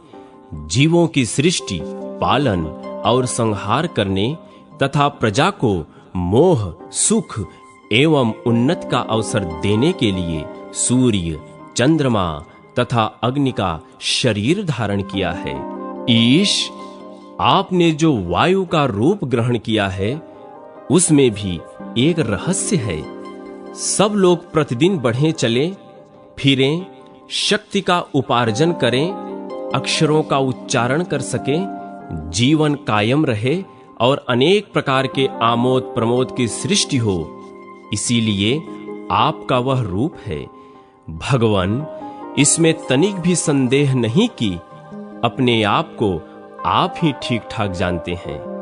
जीवों की सृष्टि, पालन और संहार करने तथा प्रजा को मोह, सुख एवं उन्नत का अवसर देने के लिए सूर्य, चंद्रमा तथा अग्नि का शरीर धारण किया है। ईश, आपने जो वायु का रूप ग्रहण किया है, उसमें भी एक रहस्य है। सब लोग प्रतिदिन बढ़े चले फिरें, शक्ति का उपार्जन करें, अक्षरों का उच्चारण कर सकें, जीवन कायम रहे और अनेक प्रकार के आमोद प्रमोद की सृष्टि हो, इसीलिए आपका वह रूप है। भगवान, इसमें तनिक भी संदेह नहीं कि अपने आप को आप ही ठीक ठाक जानते हैं।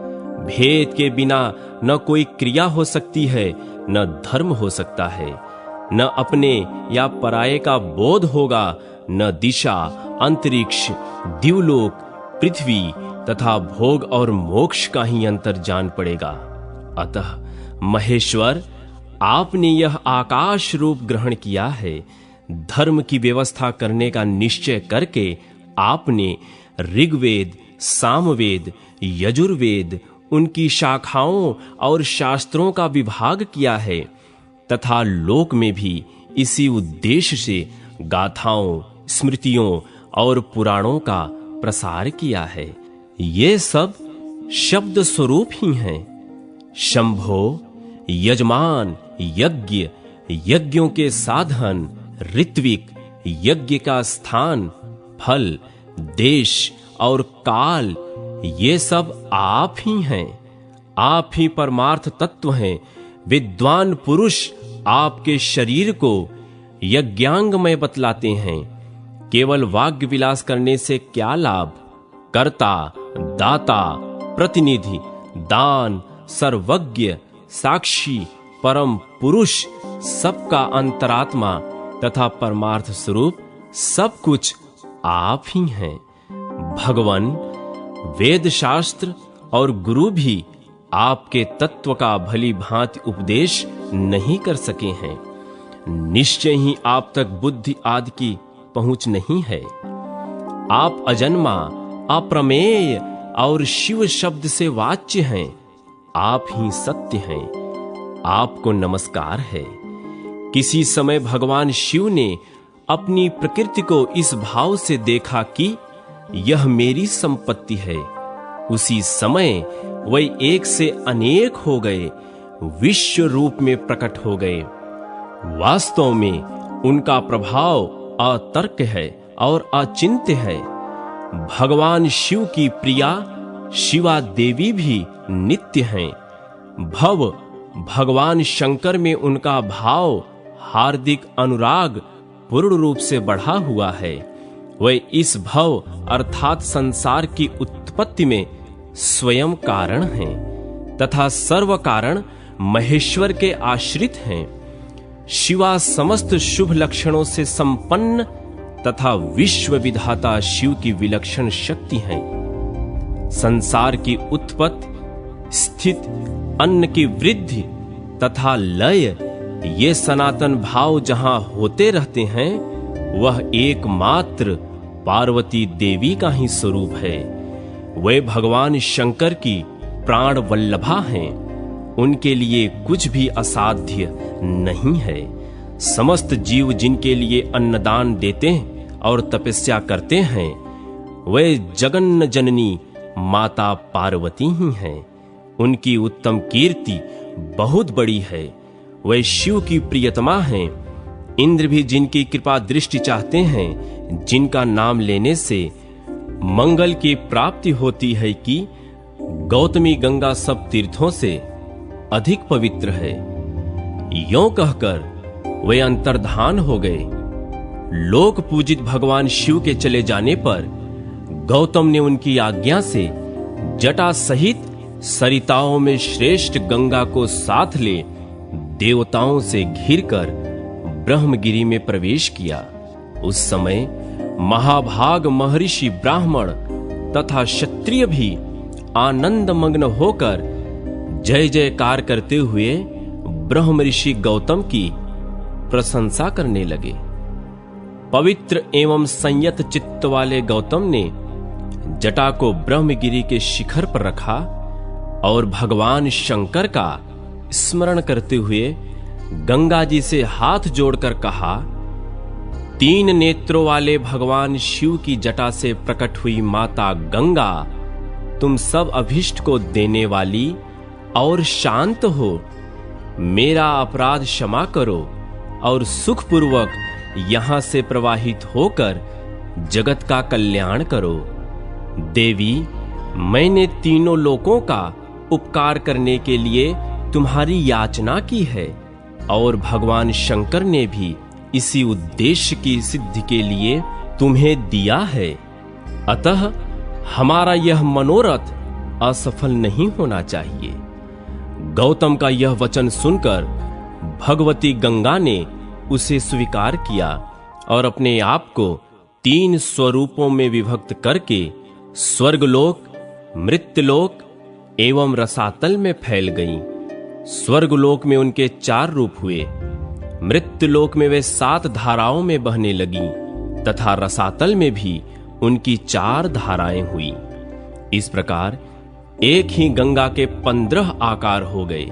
भेद के बिना न कोई क्रिया हो सकती है, न धर्म हो सकता है, न अपने या पराये का बोध होगा, न दिशा, अंतरिक्ष, दिवलोक, पृथ्वी तथा भोग और मोक्ष का ही अंतर जान पड़ेगा। अतः महेश्वर, आपने यह आकाश रूप ग्रहण किया है। धर्म की व्यवस्था करने का निश्चय करके आपने ऋग्वेद, सामवेद, यजुर्वेद, उनकी शाखाओं और शास्त्रों का विभाग किया है तथा लोक में भी इसी उद्देश्य से गाथाओं, स्मृतियों और पुराणों का प्रसार किया है। ये सब शब्द स्वरूप ही हैं। शंभो, यजमान, यज्ञ, यज्ञों के साधन, ऋत्विक, यज्ञ का स्थान, फल, देश और काल, ये सब आप ही हैं। आप ही परमार्थ तत्व हैं। विद्वान पुरुष आपके शरीर को यज्ञांगमय बतलाते हैं। केवल वाग्य विलास करने से क्या लाभ? कर्ता, दाता, प्रतिनिधि, दान, सर्वज्ञ, साक्षी, परम पुरुष, सबका अंतरात्मा तथा परमार्थ स्वरूप सब कुछ आप ही हैं। भगवान, वेद शास्त्र और गुरु भी आपके तत्व का भली भांति उपदेश नहीं कर सके हैं। निश्चय ही आप तक बुद्धि आदि की पहुंच नहीं है। आप अजन्मा, अप्रमेय और शिव शब्द से वाच्य हैं। आप ही सत्य हैं। आपको नमस्कार है। किसी समय भगवान शिव ने अपनी प्रकृति को इस भाव से देखा कि यह मेरी संपत्ति है। उसी समय वह एक से अनेक हो गए, विश्व रूप में प्रकट हो गए। वास्तव में उनका प्रभाव अतर्क है और अचिंत्य है। भगवान शिव की प्रिया शिवा देवी भी नित्य हैं। भगवान शंकर में उनका भाव, हार्दिक अनुराग पूर्ण रूप से बढ़ा हुआ है। वह इस भव अर्थात संसार की उत्पत्ति में स्वयं कारण हैं तथा सर्व कारण महेश्वर के आश्रित हैं। शिवा समस्त शुभ लक्षणों से संपन्न तथा विश्व विधाता शिव की विलक्षण शक्ति हैं। संसार की उत्पत्ति, स्थित, अन्न की वृद्धि तथा लय, ये सनातन भाव जहां होते रहते हैं, वह एकमात्र पार्वती देवी का ही स्वरूप है। वे भगवान शंकर की प्राण वल्लभा हैं। उनके लिए कुछ भी असाध्य नहीं है। समस्त जीव जिनके लिए अन्नदान देते हैं और तपस्या करते हैं, वे जगन्न जननी माता पार्वती ही हैं। उनकी उत्तम कीर्ति बहुत बड़ी है। वे शिव की प्रियतमा हैं। इंद्र भी जिनकी कृपा दृष्टि चाहते हैं, जिनका नाम लेने से मंगल की प्राप्ति होती है, कि गौतमी गंगा सब तीर्थों से अधिक पवित्र है। यों कहकर वे अंतर्धान हो गए। लोक पूजित भगवान शिव के चले जाने पर गौतम ने उनकी आज्ञा से जटा सहित सरिताओं में श्रेष्ठ गंगा को साथ ले देवताओं से घिरकर ब्रह्मगिरि में प्रवेश किया। उस समय महाभाग महर्षि ब्राह्मण तथा क्षत्रिय भी आनंद मग्न होकर जय जयकार करते हुए ब्रह्म ऋषि गौतम की प्रशंसा करने लगे। पवित्र एवं संयत चित्त वाले गौतम ने जटा को ब्रह्मगिरि के शिखर पर रखा और भगवान शंकर का स्मरण करते हुए गंगा जी से हाथ जोड़कर कहा, 3 नेत्रों वाले भगवान शिव की जटा से प्रकट हुई माता गंगा, तुम सब अभिष्ट को देने वाली और शांत हो। मेरा अपराध क्षमा करो और सुखपूर्वक यहां से प्रवाहित होकर जगत का कल्याण करो। देवी, मैंने तीनों लोकों का उपकार करने के लिए तुम्हारी याचना की है और भगवान शंकर ने भी इसी उद्देश्य की सिद्धि के लिए तुम्हें दिया है। अतः हमारा यह मनोरथ असफल नहीं होना चाहिए। गौतम का यह वचन सुनकर भगवती गंगा ने उसे स्वीकार किया और अपने आप को 3 स्वरूपों में विभक्त करके स्वर्गलोक, मृत्यलोक एवं रसातल में फैल गईं। स्वर्गलोक में उनके 4 रूप हुए, मृत्यलोक में वे 7 धाराओं में बहने लगीं तथा रसातल में भी उनकी 4 धाराएं हुई। इस प्रकार एक ही गंगा के 15 आकार हो गए।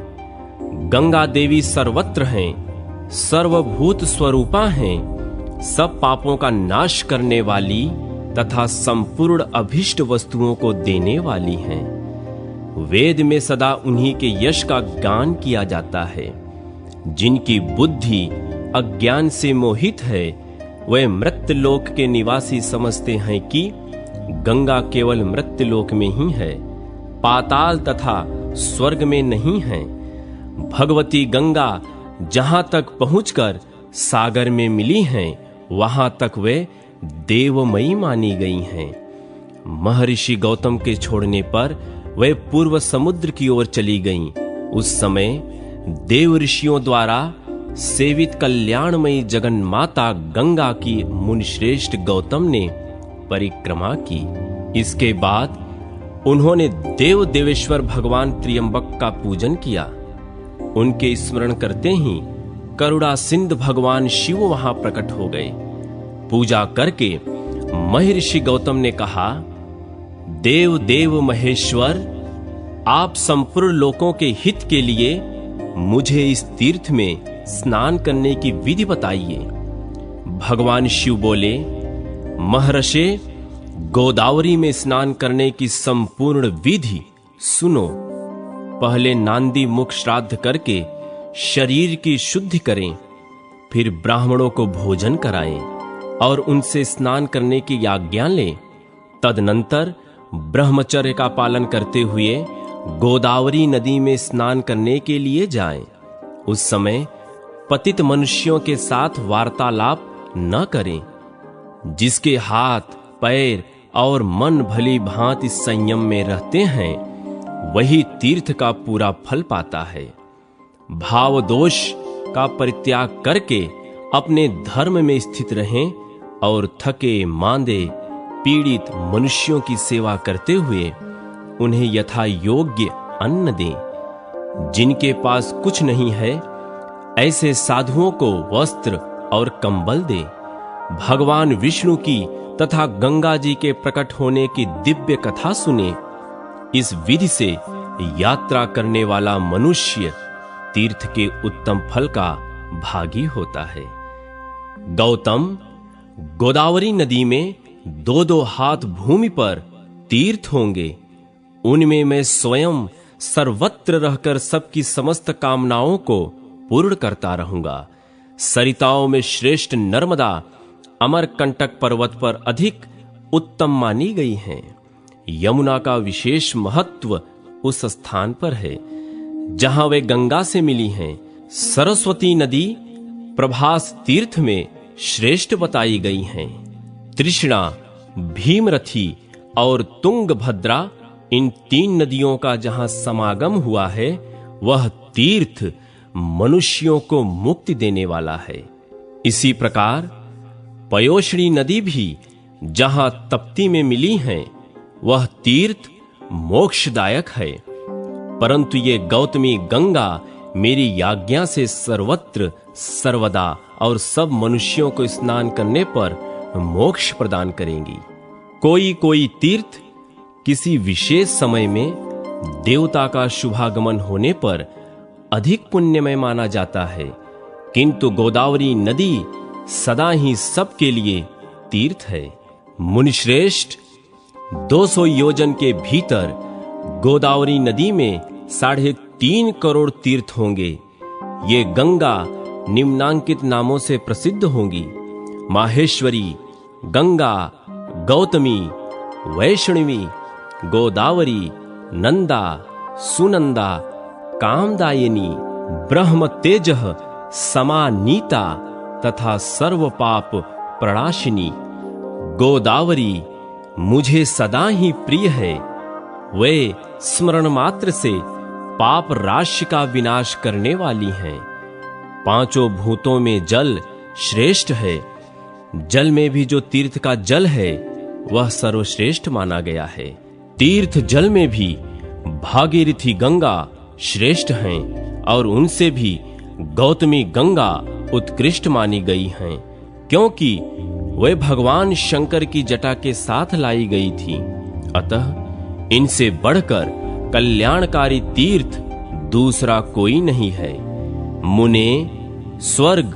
गंगा देवी सर्वत्र हैं, सर्वभूत स्वरूपा हैं, सब पापों का नाश करने वाली तथा संपूर्ण अभिष्ट वस्तुओं को देने वाली हैं। वेद में सदा उन्हीं के यश का गान किया जाता है। जिनकी बुद्धि अज्ञान से मोहित है, वे मृत्यलोक के निवासी समझते हैं कि गंगा केवल मृत्यलोक में ही है, पाताल तथा स्वर्ग में नहीं है। भगवती गंगा जहां तक पहुंचकर सागर में मिली हैं, वहां तक वे देवमयी मानी गई हैं। महर्षि गौतम के छोड़ने पर वे पूर्व समुद्र की ओर चली गईं। उस समय देव ऋषियों द्वारा सेवित कल्याणमयी जगन माता गंगा की मुनिश्रेष्ठ गौतम ने परिक्रमा की। इसके बाद उन्होंने देव देवेश्वर भगवान त्र्यंबक का पूजन किया। उनके स्मरण करते ही करुणा सिंधु भगवान शिव वहां प्रकट हो गए। पूजा करके महर्षि गौतम ने कहा, देव देव महेश्वर, आप संपूर्ण लोकों के हित के लिए मुझे इस तीर्थ में स्नान करने की विधि बताइए। भगवान शिव बोले, महर्षे, गोदावरी में स्नान करने की संपूर्ण विधि सुनो। पहले नांदी मुख श्राद्ध करके शरीर की शुद्धि करें, फिर ब्राह्मणों को भोजन कराएं और उनसे स्नान करने की आज्ञा लें। तदनंतर ब्रह्मचर्य का पालन करते हुए गोदावरी नदी में स्नान करने के लिए जाएं। उस समय पतित मनुष्यों के साथ वार्तालाप न करें। जिसके हाथ, पैर और मन भली भांति संयम में रहते हैं, वही तीर्थ का पूरा फल पाता है। भाव दोष का परित्याग करके अपने धर्म में स्थित रहें और थके मांदे पीड़ित मनुष्यों की सेवा करते हुए उन्हें यथा योग्य अन्न दें। जिनके पास कुछ नहीं है, ऐसे साधुओं को वस्त्र और कंबल दें। भगवान विष्णु की तथा गंगा जी के प्रकट होने की दिव्य कथा सुने। इस विधि से यात्रा करने वाला मनुष्य तीर्थ के उत्तम फल का भागी होता है। गौतम, गोदावरी नदी में 2-2 हाथ भूमि पर तीर्थ होंगे। उनमें मैं स्वयं सर्वत्र रहकर सबकी समस्त कामनाओं को पूर्ण करता रहूंगा। सरिताओं में श्रेष्ठ नर्मदा अमरकंटक पर्वत पर अधिक उत्तम मानी गई हैं। यमुना का विशेष महत्व उस स्थान पर है। जहां वे गंगा से मिली हैं। सरस्वती नदी प्रभास तीर्थ में श्रेष्ठ बताई गई हैं। तृष्णा, भीमरथी और तुंगभद्रा, इन 3 नदियों का जहां समागम हुआ है, वह तीर्थ मनुष्यों को मुक्ति देने वाला है। इसी प्रकार पयोष्णी नदी भी जहां तप्ती में मिली हैं, वह तीर्थ मोक्षदायक है। परंतु ये गौतमी गंगा मेरी आज्ञा से सर्वत्र सर्वदा और सब मनुष्यों को स्नान करने पर मोक्ष प्रदान करेंगी। कोई कोई तीर्थ किसी विशेष समय में देवता का शुभागमन होने पर अधिक पुण्यमय माना जाता है, किंतु गोदावरी नदी सदा ही सबके लिए तीर्थ है। मुनिश्रेष्ठ, 200 योजन के भीतर गोदावरी नदी में 3.5 करोड़ तीर्थ होंगे। ये गंगा निम्नांकित नामों से प्रसिद्ध होंगी: माहेश्वरी, गंगा, गौतमी, वैष्णवी, गोदावरी, नंदा, सुनंदा, कामदायिनी, ब्रह्म तेजः, समानीता तथा सर्व पाप प्रणाशिनी। गोदावरी मुझे सदा ही प्रिय है। वे स्मरण मात्र से पाप राशि का विनाश करने वाली हैं। 5 भूतों में जल श्रेष्ठ है। जल में भी जो तीर्थ का जल है, वह सर्वश्रेष्ठ माना गया है। तीर्थ जल में भी भागीरथी गंगा श्रेष्ठ हैं और उनसे भी गौतमी गंगा उत्कृष्ट मानी गई हैं, क्योंकि वे भगवान शंकर की जटा के साथ लाई गई थी। अतः इनसे बढ़कर कल्याणकारी तीर्थ दूसरा कोई नहीं है। मुने, स्वर्ग,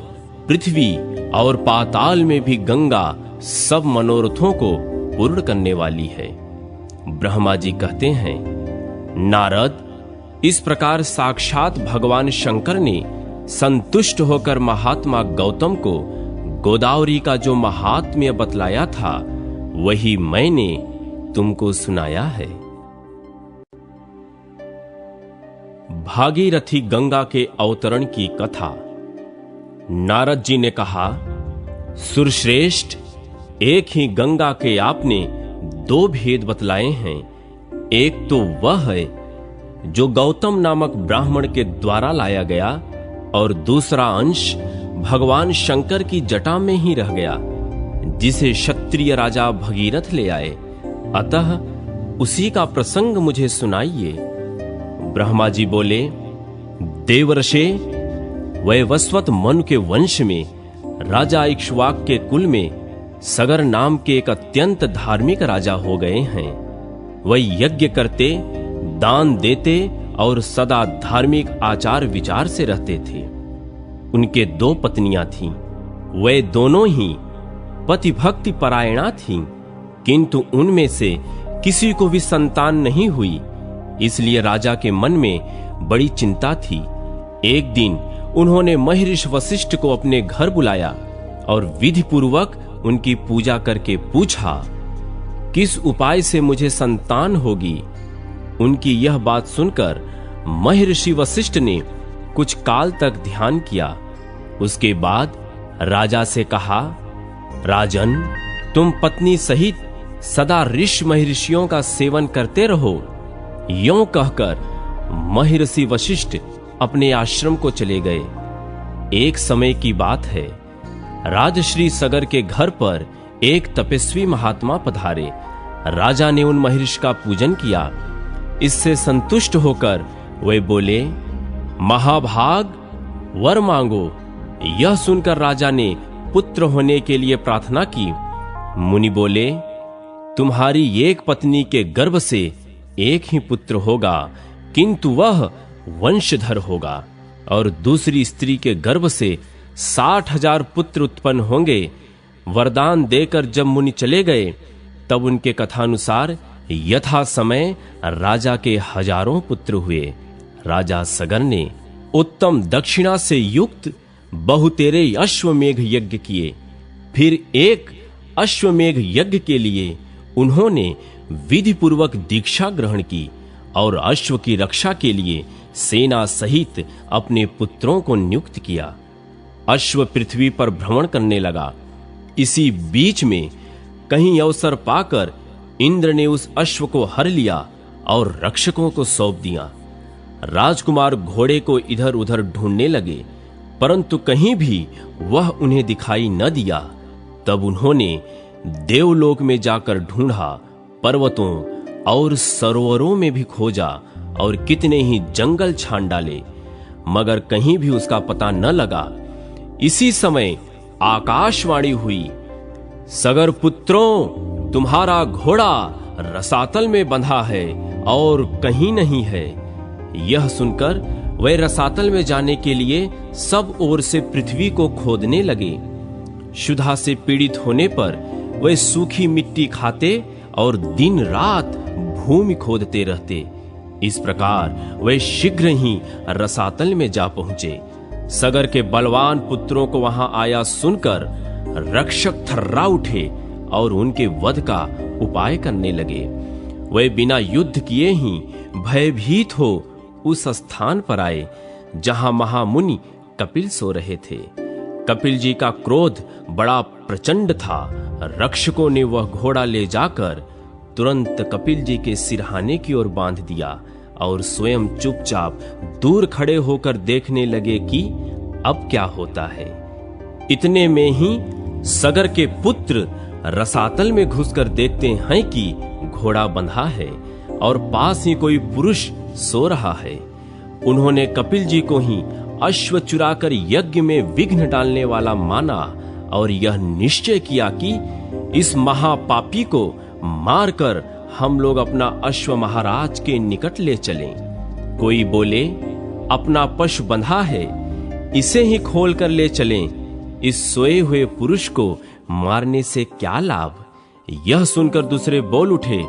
पृथ्वी और पाताल में भी गंगा सब मनोरथों को पूर्ण करने वाली है। ब्रह्मा जी कहते हैं, नारद, इस प्रकार साक्षात भगवान शंकर ने संतुष्ट होकर महात्मा गौतम को गोदावरी का जो महात्म्य बतलाया था, वही मैंने तुमको सुनाया है। भागीरथी गंगा के अवतरण की कथा। नारद जी ने कहा, सुरश्रेष्ठ, एक ही गंगा के आपने 2 भेद बतलाए हैं। एक तो वह है जो गौतम नामक ब्राह्मण के द्वारा लाया गया, और दूसरा अंश भगवान शंकर की जटा में ही रह गया, जिसे क्षत्रिय राजा भगीरथ ले आए। अतः उसी का प्रसंग मुझे सुनाइए। ब्रह्मा जी बोले, देवर्षे, वैवस्वत मनु के वंश में राजा इक्ष्वाक के कुल में सगर नाम के एक अत्यंत धार्मिक राजा हो गए हैं। वह यज्ञ करते, दान देते और सदा धार्मिक आचार विचार से रहते थे। उनके 2 पत्नियां थीं। वे दोनों ही पतिभक्ति परायणा थीं, किंतु उनमें से किसी को भी संतान नहीं हुई। इसलिए राजा के मन में बड़ी चिंता थी। एक दिन उन्होंने महर्षि वशिष्ठ को अपने घर बुलाया और विधि पूर्वक उनकी पूजा करके पूछा, किस उपाय से मुझे संतान होगी। उनकी यह बात सुनकर महर्षि वशिष्ठ ने कुछ काल तक ध्यान किया। उसके बाद राजा से कहा, राजन, तुम पत्नी सहित सदा ऋषि महर्षियों का सेवन करते रहो। यों कहकर महर्षि वशिष्ठ अपने आश्रम को चले गए। एक समय की बात है, राजश्री सगर के घर पर एक तपस्वी महात्मा पधारे। राजा ने उन महर्षि का पूजन किया। इससे संतुष्ट होकर वे बोले, महाभाग, वर मांगो। यह सुनकर राजा ने पुत्र होने के लिए प्रार्थना की। मुनि बोले, तुम्हारी एक पत्नी के गर्भ से एक ही पुत्र होगा, किंतु वह वंशधर होगा, और दूसरी स्त्री के गर्भ से 60,000 पुत्र उत्पन्न होंगे। वरदान देकर जब मुनि चले गए, तब उनके कथानुसार यथा समय राजा के हजारों पुत्र हुए। राजा सगर ने उत्तम दक्षिणा से युक्त बहुतेरे अश्वमेघ यज्ञ किए। फिर एक अश्वमेघ यज्ञ के लिए उन्होंने विधि पूर्वक दीक्षा ग्रहण की और अश्व की रक्षा के लिए सेना सहित अपने पुत्रों को नियुक्त किया। अश्व पृथ्वी पर भ्रमण करने लगा। इसी बीच में कहीं अवसर पाकर इंद्र ने उस अश्व को हर लिया और रक्षकों को सौंप दिया। राजकुमार घोड़े को इधर उधर ढूंढने लगे, परंतु कहीं भी वह उन्हें दिखाई न दिया। तब उन्होंने देवलोक में जाकर ढूंढा, पर्वतों और सरोवरों में भी खोजा और कितने ही जंगल छान डाले, मगर कहीं भी उसका पता न लगा। इसी समय आकाशवाणी हुई, सगर पुत्रों, तुम्हारा घोड़ा रसातल में बंधा है और कहीं नहीं है। यह सुनकर वे रसातल में जाने के लिए सब ओर से पृथ्वी को खोदने लगे। क्षुधा से पीड़ित होने पर वे सूखी मिट्टी खाते और दिन रात भूमि खोदते रहते। इस प्रकार वे शीघ्र ही रसातल में जा पहुंचे। सगर के बलवान पुत्रों को वहां आया सुनकर रक्षक थर्रा उठे और उनके वध का उपाय करने लगे। वे बिना युद्ध किए ही भयभीत हो उस स्थान पर आए जहां महामुनि कपिल सो रहे थे। कपिल जी का क्रोध बड़ा प्रचंड था। रक्षकों ने वह घोड़ा ले जाकर तुरंत कपिल जी के सिरहाने की ओर बांध दिया और स्वयं चुपचाप दूर खड़े होकर देखने लगे कि अब क्या होता है। इतने में ही सगर के पुत्र रसातल में घुसकर देखते हैं कि घोड़ा बंधा है और पास ही कोई पुरुष सो रहा है। उन्होंने कपिल जी को ही अश्व चुराकर यज्ञ में विघ्न डालने वाला माना और यह निश्चय किया कि इस महापापी को मारकर हम लोग अपना अश्व महाराज के निकट ले चलें। कोई बोले, अपना पशु बंधा है, इसे ही खोल कर ले चलें। इस सोए हुए पुरुष को मारने से क्या लाभ। यह सुनकर दूसरे बोल उठे,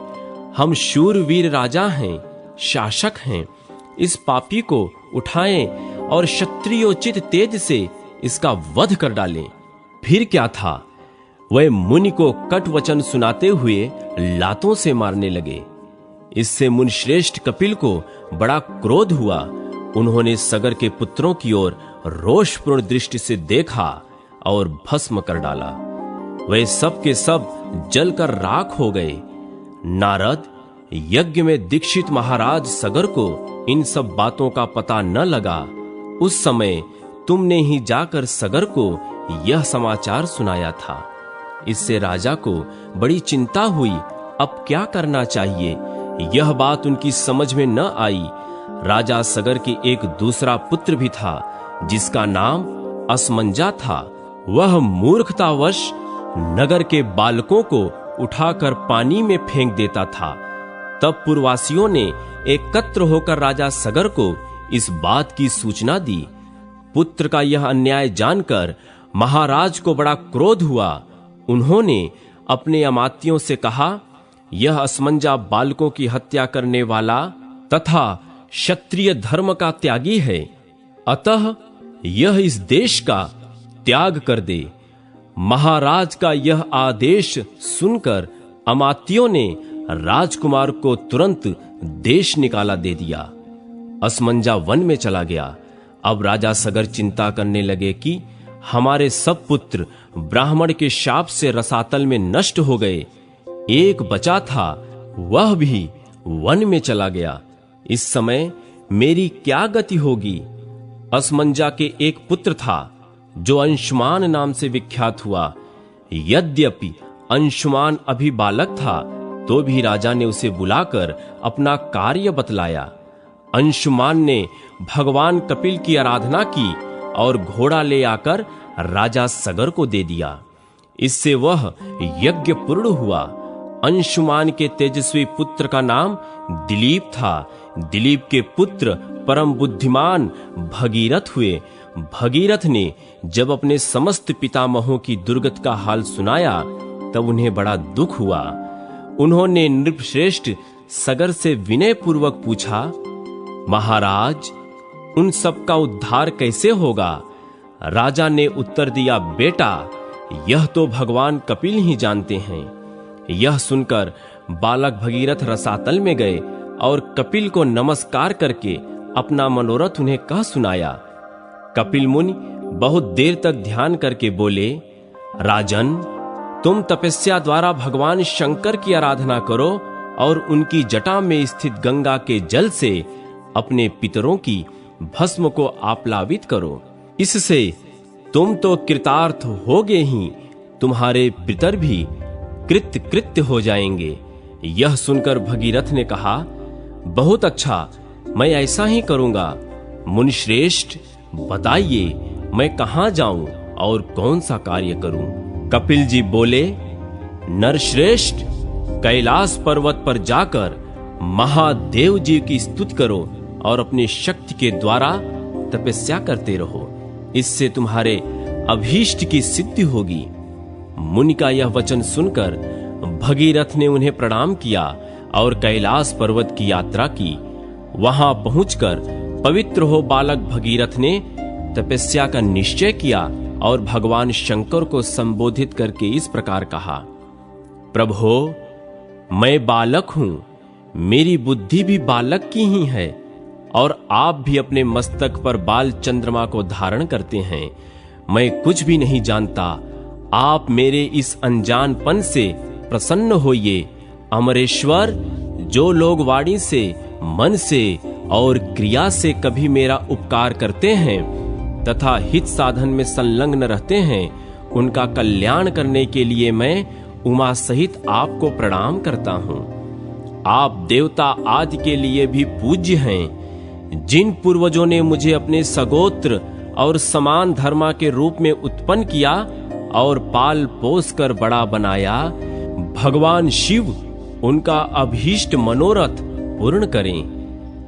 हम शूरवीर राजा हैं, शासक हैं, इस पापी को उठाएं और क्षत्रियोचित तेज से इसका वध कर डालें। फिर क्या था, वह मुनि को कट वचन सुनाते हुए लातों से मारने लगे। इससे मुनिश्रेष्ठ कपिल को बड़ा क्रोध हुआ। उन्होंने सगर के पुत्रों की ओर रोषपूर्ण दृष्टि से देखा और भस्म कर डाला। वे सब के सब जलकर राख हो गए। नारद, यज्ञ में दीक्षित महाराज सगर को इन सब बातों का पता न लगा। उस समय तुमने ही जाकर सगर को यह समाचार सुनाया था। इससे राजा को बड़ी चिंता हुई, अब क्या करना चाहिए। यह बात उनकी समझ में न आई। राजा सगर के एक दूसरा पुत्र भी था जिसका नाम असमंजा था। वह मूर्खतावश नगर के बालकों को उठाकर पानी में फेंक देता था। तब पुरवासियों ने एकत्र होकर राजा सगर को इस बात की सूचना दी। पुत्र का यह अन्याय जानकर महाराज को बड़ा क्रोध हुआ। उन्होंने अपने अमात्यों से कहा, यह असमंजा बालकों की हत्या करने वाला तथा क्षत्रिय धर्म का त्यागी है, अतः यह इस देश का त्याग कर दे। महाराज का यह आदेश सुनकर अमात्यों ने राजकुमार को तुरंत देश निकाला दे दिया। असमंजा वन में चला गया। अब राजा सगर चिंता करने लगे कि हमारे सब पुत्र ब्राह्मण के शाप से रसातल में नष्ट हो गए। एक बचा था, वह भी वन में चला गया। इस समय मेरी क्या गति होगी। असमंजा के एक पुत्र था जो अंशुमान नाम से विख्यात हुआ। यद्यपि अंशुमान अभी बालक था तो भी राजा ने उसे बुलाकर अपना कार्य बतलाया। अंशुमान ने भगवान कपिल की आराधना की और घोड़ा ले आकर राजा सगर को दे दिया। इससे वह यज्ञ पूर्ण हुआ। अंशुमान के तेजस्वी पुत्र का नाम दिलीप था। दिलीप के पुत्र परम बुद्धिमान भगीरथ हुए। भगीरथ ने जब अपने समस्त पितामहों की दुर्गत का हाल सुनाया तब उन्हें बड़ा दुख हुआ। उन्होंने नृपश्रेष्ठ सगर से विनय पूर्वक पूछा, महाराज, उन सब का उद्धार कैसे होगा। राजा ने उत्तर दिया, बेटा, यह तो भगवान कपिल ही जानते हैं। यह सुनकर बालक भगीरथ रसातल में गए और कपिल को नमस्कार करके अपना मनोरथ उन्हें कह सुनाया। कपिल मुनि बहुत देर तक ध्यान करके बोले, राजन, तुम तपस्या द्वारा भगवान शंकर की आराधना करो और उनकी जटा में स्थित गंगा के जल से अपने पितरों की भस्म को आप्लावित करो। इससे तुम तो कृतार्थ होगे ही, तुम्हारे पितर भी कृत्य हो जाएंगे। यह सुनकर भगीरथ ने कहा, बहुत अच्छा, मैं ऐसा ही करूंगा। मुनिश्रेष्ठ, बताइए मैं कहां जाऊं और कौन सा कार्य करूं? कपिल जी बोले, नरश्रेष्ठ, कैलाश पर्वत पर जाकर महादेव जी की स्तुति करो और अपनी शक्ति के द्वारा तपस्या करते रहो। इससे तुम्हारे अभीष्ट की सिद्धि होगी। मुनि का यह वचन सुनकर भगीरथ ने उन्हें प्रणाम किया और कैलाश पर्वत की यात्रा की। वहां पहुंचकर पवित्र हो बालक भगीरथ ने तपस्या का निश्चय किया और भगवान शंकर को संबोधित करके इस प्रकार कहा, प्रभो, मैं बालक हूं, मेरी बुद्धि भी बालक की ही है और आप भी अपने मस्तक पर बाल चंद्रमा को धारण करते हैं। मैं कुछ भी नहीं जानता, आप मेरे इस अनजानपन से प्रसन्न होइए। अमरेश्वर, जो लोग वाणी से, मन से और क्रिया से कभी मेरा उपकार करते हैं तथा हित साधन में संलग्न रहते हैं, उनका कल्याण करने के लिए मैं उमा सहित आपको प्रणाम करता हूं। आप देवता आदि के लिए भी पूज्य हैं। जिन पूर्वजों ने मुझे अपने सगोत्र और समान धर्मा के रूप में उत्पन्न किया और पाल पोस कर बड़ा बनाया, भगवान शिव उनका अभीष्ट मनोरथ पूर्ण करें।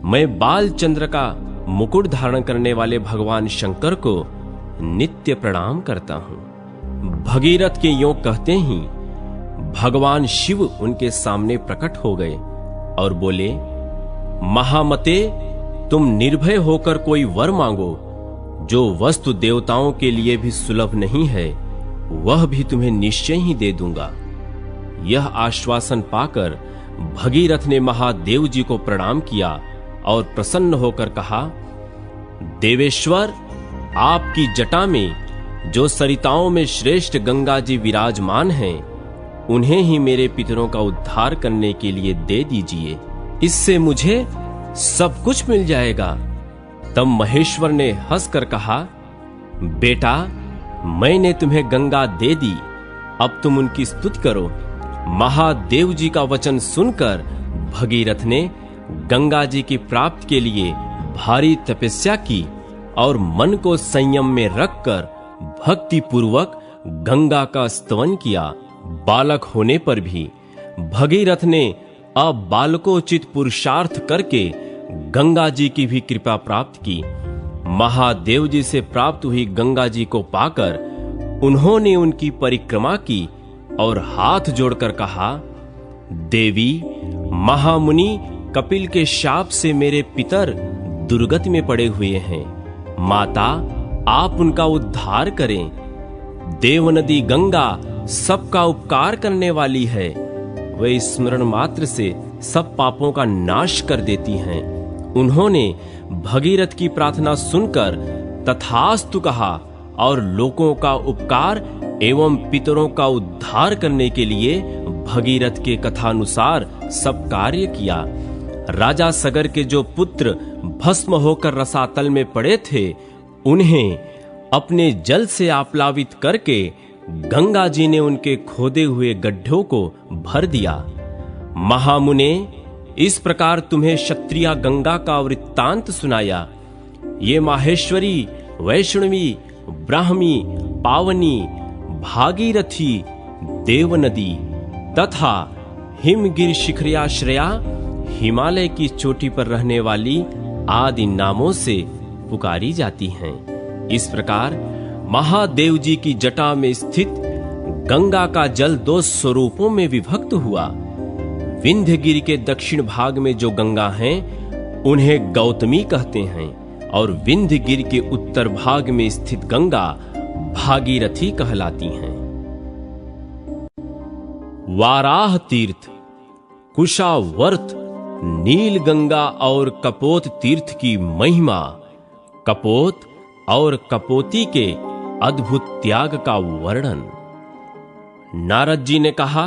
मैं बाल चंद्र का मुकुट धारण करने वाले भगवान शंकर को नित्य प्रणाम करता हूं। भगीरथ के यों कहते ही भगवान शिव उनके सामने प्रकट हो गए और बोले, महामते, तुम निर्भय होकर कोई वर मांगो। जो वस्तु देवताओं के लिए भी सुलभ नहीं है, वह भी तुम्हें निश्चय ही दे दूंगा। यह आश्वासन पाकर भगीरथ ने महादेव जी को प्रणाम किया और प्रसन्न होकर कहा, देवेश्वर, आपकी जटा में जो सरिताओं में श्रेष्ठ गंगा जी विराजमान हैं, उन्हें ही मेरे पितरों का उद्धार करने के लिए दे दीजिए। इससे मुझे सब कुछ मिल जाएगा। तब महेश्वर ने हंसकर कहा, बेटा, मैंने तुम्हें गंगा दे दी, अब तुम उनकी स्तुति करो। महादेव जी का वचन सुनकर भगीरथ ने गंगा जी की प्राप्ति के लिए भारी तपस्या की और मन को संयम में रखकर भक्ति पूर्वक गंगा का स्तवन किया। बालक होने पर भी भगीरथ ने अब बालकोचित पुरुषार्थ करके गंगा जी की भी कृपा प्राप्त की। महादेव जी से प्राप्त हुई गंगा जी को पाकर उन्होंने उनकी परिक्रमा की और हाथ जोड़कर कहा, देवी, महामुनि कपिल के शाप से मेरे पितर दुर्गति में पड़े हुए हैं। माता, आप उनका उद्धार करें। देव नदी गंगा सबका उपकार करने वाली है। वे स्मरण मात्र से सब पापों का नाश कर देती हैं। उन्होंने भगीरथ की प्रार्थना सुनकर तथास्तु कहा और लोगों का उपकार एवं पितरों का उद्धार करने के लिए भगीरथ के कथानुसार सब कार्य किया। राजा सगर के जो पुत्र भस्म होकर रसातल में पड़े थे, उन्हें अपने जल से आप्लावित करके गंगा जी ने उनके खोदे हुए गड्ढों को भर दिया। महामुने, इस प्रकार तुम्हें क्षत्रिया गंगा का वृत्तांत सुनाया। ये माहेश्वरी, वैष्णवी, ब्राह्मी, पावनी, भागीरथी, देवनदी तथा हिमगिर शिखरियाश्रया, हिमालय की चोटी पर रहने वाली आदि नामों से पुकारी जाती हैं। इस प्रकार महादेव जी की जटा में स्थित गंगा का जल दो स्वरूपों में विभक्त हुआ। विंध्यगिरि के दक्षिण भाग में जो गंगा हैं, उन्हें गौतमी कहते हैं और विंध्यगिरि के उत्तर भाग में स्थित गंगा भागीरथी कहलाती हैं। वाराह तीर्थ, कुशावर्त, नील गंगा और कपोत तीर्थ की महिमा, कपोत और कपोती के अद्भुत त्याग का वर्णन। नारद जी ने कहा,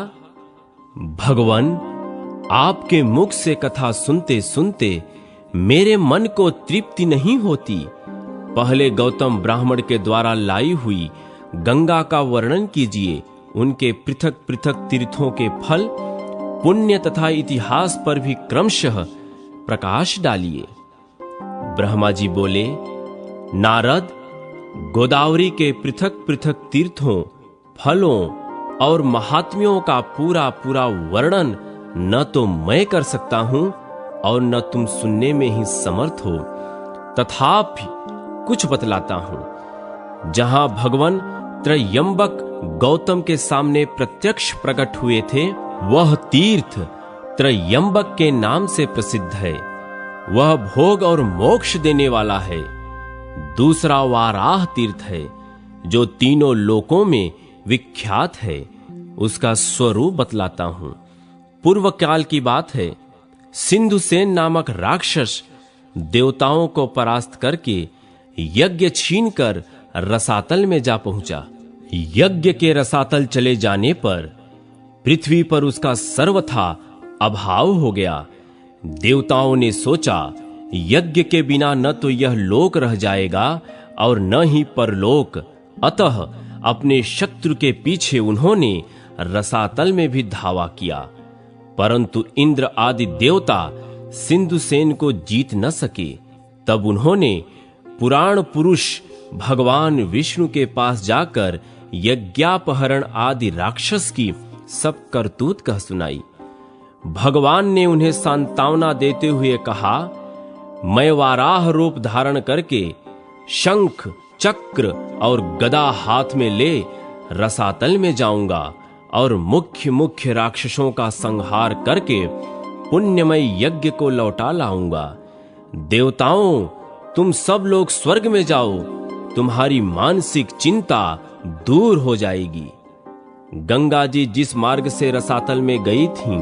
भगवान, आपके मुख से कथा सुनते सुनते मेरे मन को तृप्ति नहीं होती। पहले गौतम ब्राह्मण के द्वारा लाई हुई गंगा का वर्णन कीजिए, उनके पृथक पृथक तीर्थों के फल, पुण्य तथा इतिहास पर भी क्रमशः प्रकाश डालिए। ब्रह्मा जी बोले, नारद, गोदावरी के पृथक पृथक तीर्थों, फलों और महात्म्यों का पूरा पूरा वर्णन न तो मैं कर सकता हूं और न तुम सुनने में ही समर्थ हो, तथापि कुछ बतलाता हूं। जहां भगवान त्रयंबक गौतम के सामने प्रत्यक्ष प्रकट हुए थे, वह तीर्थ त्रयंबक के नाम से प्रसिद्ध है। वह भोग और मोक्ष देने वाला है। दूसरा वाराह तीर्थ है, जो तीनों लोकों में विख्यात है। उसका स्वरूप बतलाता हूं। पूर्व काल की बात है। सिंधुसेन नामक राक्षस देवताओं को परास्त करके यज्ञ छीनकर रसातल में जा पहुंचा। यज्ञ के रसातल चले जाने पर पृथ्वी पर उसका सर्वथा अभाव हो गया। देवताओं ने सोचा, यज्ञ के बिना न तो यह लोक रह जाएगा और न ही परलोक। अतः अपने शत्रु के पीछे उन्होंने रसातल में भी धावा किया, परंतु इंद्र आदि देवता सिंधुसेन को जीत न सके। तब उन्होंने पुराण पुरुष भगवान विष्णु के पास जाकर यज्ञापहरण आदि राक्षस की सब करतूत कह सुनाई। भगवान ने उन्हें सांत्वना देते हुए कहा, मैं वाराह रूप धारण करके शंख, चक्र और गदा हाथ में ले रसातल में जाऊंगा और मुख्य मुख्य राक्षसों का संहार करके पुण्यमय यज्ञ को लौटा लाऊंगा। देवताओं, तुम सब लोग स्वर्ग में जाओ, तुम्हारी मानसिक चिंता दूर हो जाएगी। गंगा जी जिस मार्ग से रसातल में गई थीं,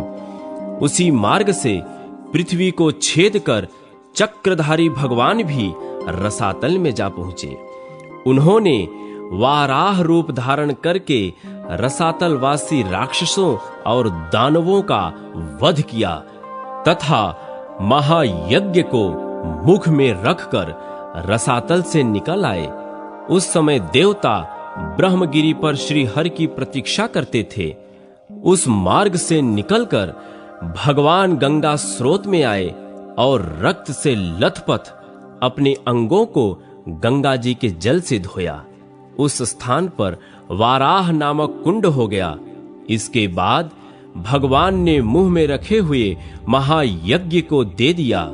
उसी मार्ग से पृथ्वी को छेद कर चक्रधारी भगवान भी रसातल में जा पहुंचे। उन्होंने वाराह रूप धारण करके रसातलवासी राक्षसों और दानवों का वध किया तथा महायज्ञ को मुख में रखकर रसातल से निकल आए। उस समय देवता ब्रह्मगिरि पर श्री हरि की प्रतीक्षा करते थे। उस मार्ग से निकलकर भगवान गंगा स्रोत में आए और रक्त से लथपथ अपने अंगों को गंगा जी के जल से धोया। उस स्थान पर वाराह नामक कुंड हो गया। इसके बाद भगवान ने मुंह में रखे हुए महायज्ञ को दे दिया।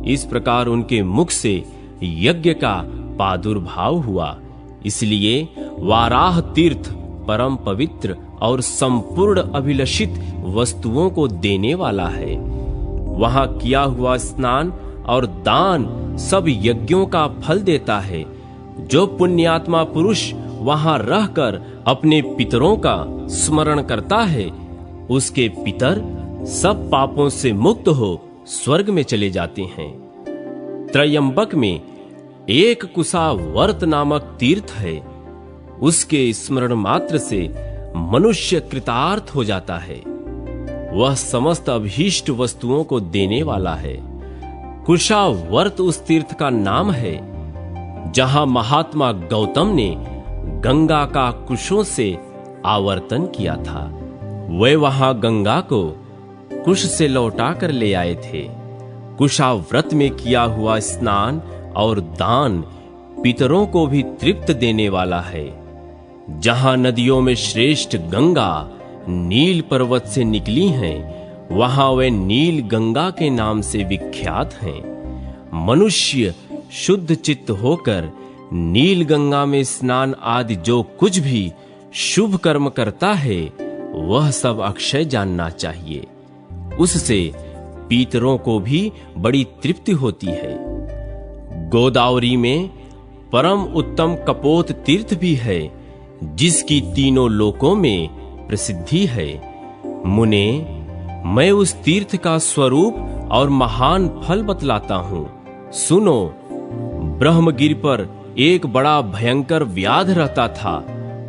इस प्रकार उनके मुख से यज्ञ का प्रादुर्भाव हुआ। इसलिए वाराह तीर्थ परम पवित्र और संपूर्ण अभिलषित वस्तुओं को देने वाला है। वहां किया हुआ स्नान और दान सब यज्ञों का फल देता है। जो पुण्यात्मा पुरुष वहां रहकर अपने पितरों का स्मरण करता है, उसके पितर सब पापों से मुक्त हो स्वर्ग में चले जाते हैं। त्रयंबक में एक कुशावर्त नामक तीर्थ है। उसके स्मरण मात्र से मनुष्य कृतार्थ हो जाता है। वह समस्त अभीष्ट वस्तुओं को देने वाला है। कुशावर्त उस तीर्थ का नाम है जहां महात्मा गौतम ने गंगा का कुशों से आवर्तन किया था। वे वहां गंगा को कुश से लौटा कर ले आए थे। कुशाव्रत में किया हुआ स्नान और दान पितरों को भी तृप्त देने वाला है। जहां नदियों में श्रेष्ठ गंगा नील पर्वत से निकली हैं, वहां वे नील गंगा के नाम से विख्यात हैं। मनुष्य शुद्ध चित्त होकर नील गंगा में स्नान आदि जो कुछ भी शुभ कर्म करता है, वह सब अक्षय जानना चाहिए। उससे पितरों को भी बड़ी तृप्ति होती है। गोदावरी में परम उत्तम कपोत तीर्थ भी है, जिसकी तीनों लोकों में प्रसिद्धि है। मुने, मैं उस तीर्थ का स्वरूप और महान फल बतलाता हूं। सुनो, ब्रह्मगिरि पर एक बड़ा भयंकर व्याध रहता था।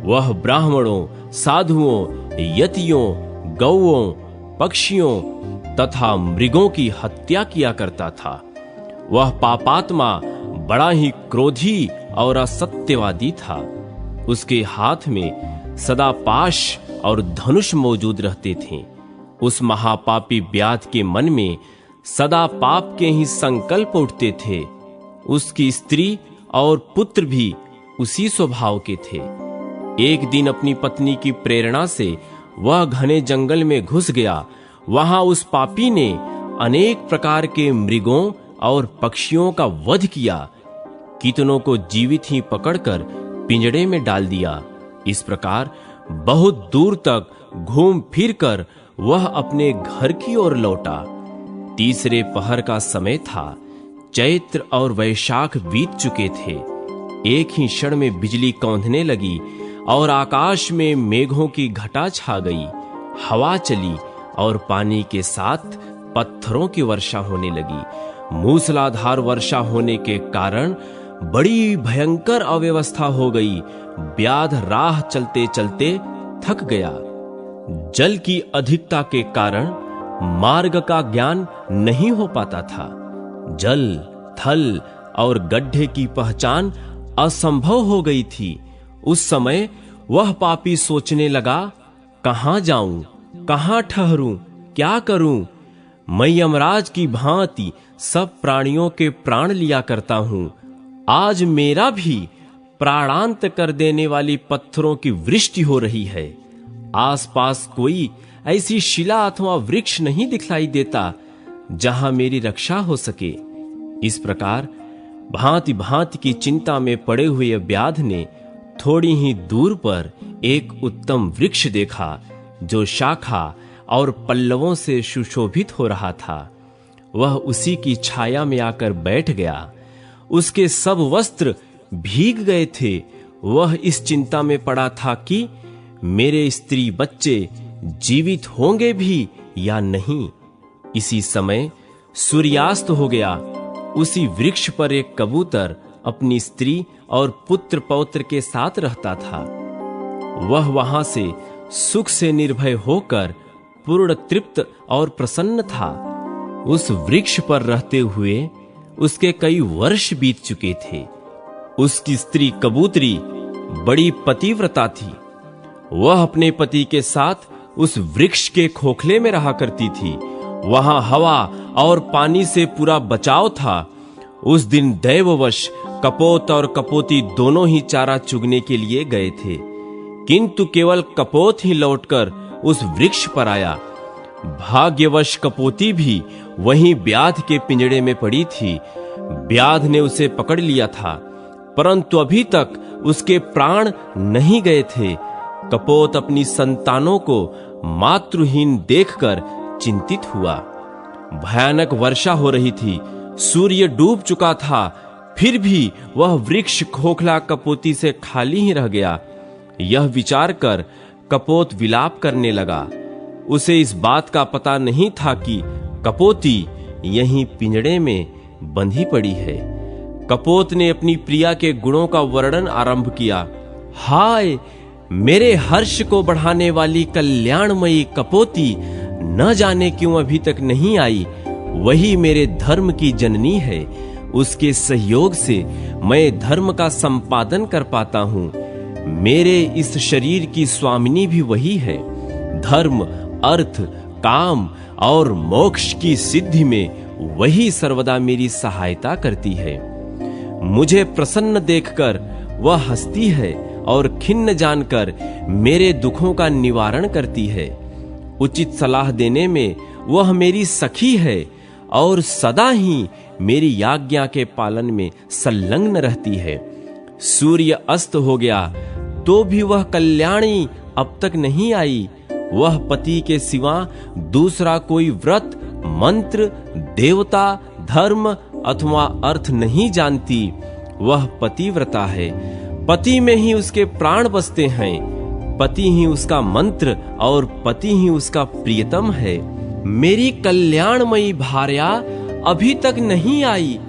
वह ब्राह्मणों, साधुओं, यतियों, गौओं, पक्षियों तथा मृगों की हत्या किया करता था। वह पापात्मा बड़ा ही क्रोधी और असत्यवादी था। उसके हाथ में सदा पाश और धनुष मौजूद रहते थे। उस महापापी व्याध के मन में सदा पाप के ही संकल्प उठते थे। उसकी स्त्री और पुत्र भी उसी स्वभाव के थे। एक दिन अपनी पत्नी की प्रेरणा से वह घने जंगल में घुस गया। वहां उस पापी ने अनेक प्रकार के मृगों और पक्षियों का वध किया। कितनों को जीवित ही पकड़कर पिंजड़े में डाल दिया। इस प्रकार बहुत दूर तक घूम फिर कर वह अपने घर की ओर लौटा। तीसरे पहर का समय था। चैत्र और वैशाख बीत चुके थे। एक ही क्षण में बिजली कौंधने लगी और आकाश में मेघों की घटा छा गई। हवा चली और पानी के साथ पत्थरों की वर्षा होने लगी। मूसलाधार वर्षा होने के कारण बड़ी भयंकर अव्यवस्था हो गई। व्याध राह चलते चलते थक गया। जल की अधिकता के कारण मार्ग का ज्ञान नहीं हो पाता था। जल, थल और गड्ढे की पहचान असंभव हो गई थी। उस समय वह पापी सोचने लगा, कहां जाऊं, कहां ठहरूं, क्या करूं? मैं यमराज की भांति सब प्राणियों के प्राण लिया करता हूं। आज मेरा भी प्राणांत कर देने वाली पत्थरों की वृष्टि हो रही है। आसपास कोई ऐसी शिला अथवा वृक्ष नहीं दिखलाई देता जहां मेरी रक्षा हो सके। इस प्रकार भांति भांति की चिंता में पड़े हुए व्याध ने थोड़ी ही दूर पर एक उत्तम वृक्ष देखा जो शाखा और पल्लवों से सुशोभित हो रहा था। वह उसी की छाया में आकर बैठ गया। उसके सब वस्त्र भीग गए थे। वह इस चिंता में पड़ा था कि मेरे स्त्री बच्चे जीवित होंगे भी या नहीं। इसी समय सूर्यास्त हो गया। उसी वृक्ष पर एक कबूतर अपनी स्त्री और पुत्र पौत्र के साथ रहता था। वह वहां से सुख से निर्भय होकर पूर्ण तृप्त और प्रसन्न था। उस वृक्ष पर रहते हुए उसके कई वर्ष बीत चुके थे। उसकी स्त्री कबूतरी बड़ी पतिव्रता थी। वह अपने पति के साथ उस वृक्ष के खोखले में रहा करती थी। वहां हवा और पानी से पूरा बचाव था। उस दिन दैववश कपोत और कपोती दोनों ही चारा चुगने के लिए गए थे, किंतु केवल कपोत ही लौटकर उस वृक्ष पर आया। भाग्यवश कपोती भी वहीं व्याध के पिंजड़े में पड़ी थी। व्याध ने उसे पकड़ लिया था, परंतु अभी तक उसके प्राण नहीं गए थे। कपोत अपनी संतानों को मातृहीन देखकर चिंतित हुआ। भयानक वर्षा हो रही थी। सूर्य डूब चुका था, फिर भी वह वृक्ष खोखला कपोती से खाली ही रह गया। यह विचार कर कपोत विलाप करने लगा। उसे इस बात का पता नहीं था कि कपोती यहीं पिंजड़े में बंधी पड़ी है। कपोत ने अपनी प्रिया के गुणों का वर्णन आरंभ किया। हाय, मेरे हर्ष को बढ़ाने वाली कल्याणमयी कपोती न जाने क्यों अभी तक नहीं आई। वही मेरे धर्म की जननी है। उसके सहयोग से मैं धर्म का संपादन कर पाता हूँ। मेरे इस शरीर की स्वामिनी भी वही है। धर्म, अर्थ, काम और मोक्ष की सिद्धि में वही सर्वदा मेरी सहायता करती है। मुझे प्रसन्न देखकर वह हंसती है और खिन्न जानकर मेरे दुखों का निवारण करती है। उचित सलाह देने में वह मेरी सखी है और सदा ही मेरी आज्ञा के पालन में संलग्न रहती है। सूर्य अस्त हो गया तो भी वह कल्याणी अब तक नहीं आई। वह पति के सिवा दूसरा कोई व्रत, मंत्र, देवता, धर्म अथवा अर्थ नहीं जानती। वह पतिव्रता है। पति में ही उसके प्राण बसते हैं। पति ही उसका मंत्र और पति ही उसका प्रियतम है। मेरी कल्याणमयी भार्या अभी तक नहीं आई।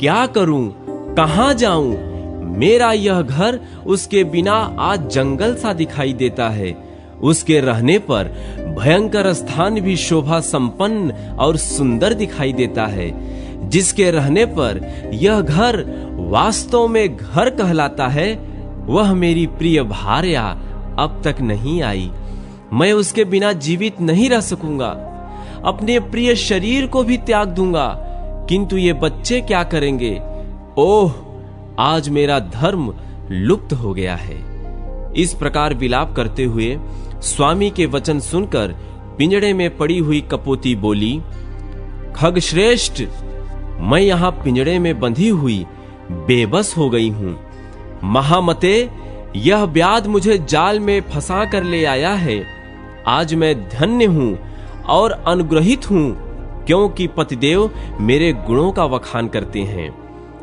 क्या करूं, कहां जाऊं? मेरा यह घर उसके बिना आज जंगल सा दिखाई देता है। उसके रहने पर भयंकर स्थान भी शोभा संपन्न और सुंदर दिखाई देता है। जिसके रहने पर यह घर वास्तव में घर कहलाता है, वह मेरी प्रिय भार्या अब तक नहीं आई। मैं उसके बिना जीवित नहीं रह सकूंगा। अपने प्रिय शरीर को भी त्याग दूंगा, किंतु ये बच्चे क्या करेंगे? ओह, आज मेरा धर्म लुप्त हो गया है। इस प्रकार विलाप करते हुए स्वामी के वचन सुनकर पिंजड़े में पड़ी हुई कपोती बोली, खगश्रेष्ठ, मैं यहां पिंजड़े में बंधी हुई बेबस हो गई हूं। महामते, यह व्याध मुझे जाल में फंसा कर ले आया है। आज मैं धन्य हूं और अनुग्रहित हूं, क्योंकि पतिदेव मेरे गुणों का वखान करते हैं।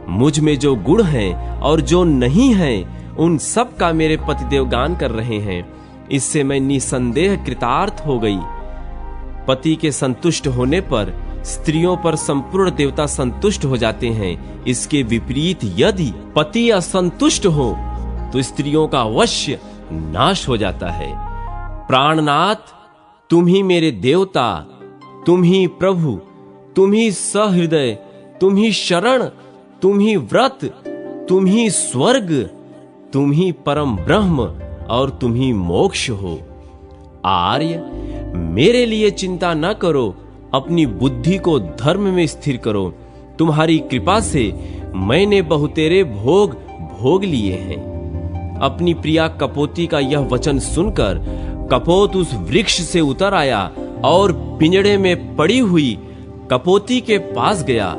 मुझ में जो गुण हैं और जो नहीं हैं, उन सब का मेरे पतिदेव गान कर रहे हैं। इससे मैं निसंदेह कृतार्थ हो गई। पति के संतुष्ट होने पर स्त्रियों पर संपूर्ण देवता संतुष्ट हो जाते हैं। इसके विपरीत यदि पति असंतुष्ट हो तो स्त्रियों का अवश्य नाश हो जाता है। प्राणनाथ, तुम ही मेरे देवता, तुम ही प्रभु, तुम ही सहृदय, तुम ही शरण, तुम ही व्रत, तुम ही स्वर्ग, तुम ही परम ब्रह्म और तुम ही मोक्ष हो। आर्य, मेरे लिए चिंता न करो, अपनी बुद्धि को धर्म में स्थिर करो। तुम्हारी कृपा से मैंने बहुतेरे भोग लिए हैं। अपनी प्रिया कपोती का यह वचन सुनकर कपोत उस वृक्ष से उतर आया और पिंजड़े में पड़ी हुई कपोती के पास गया।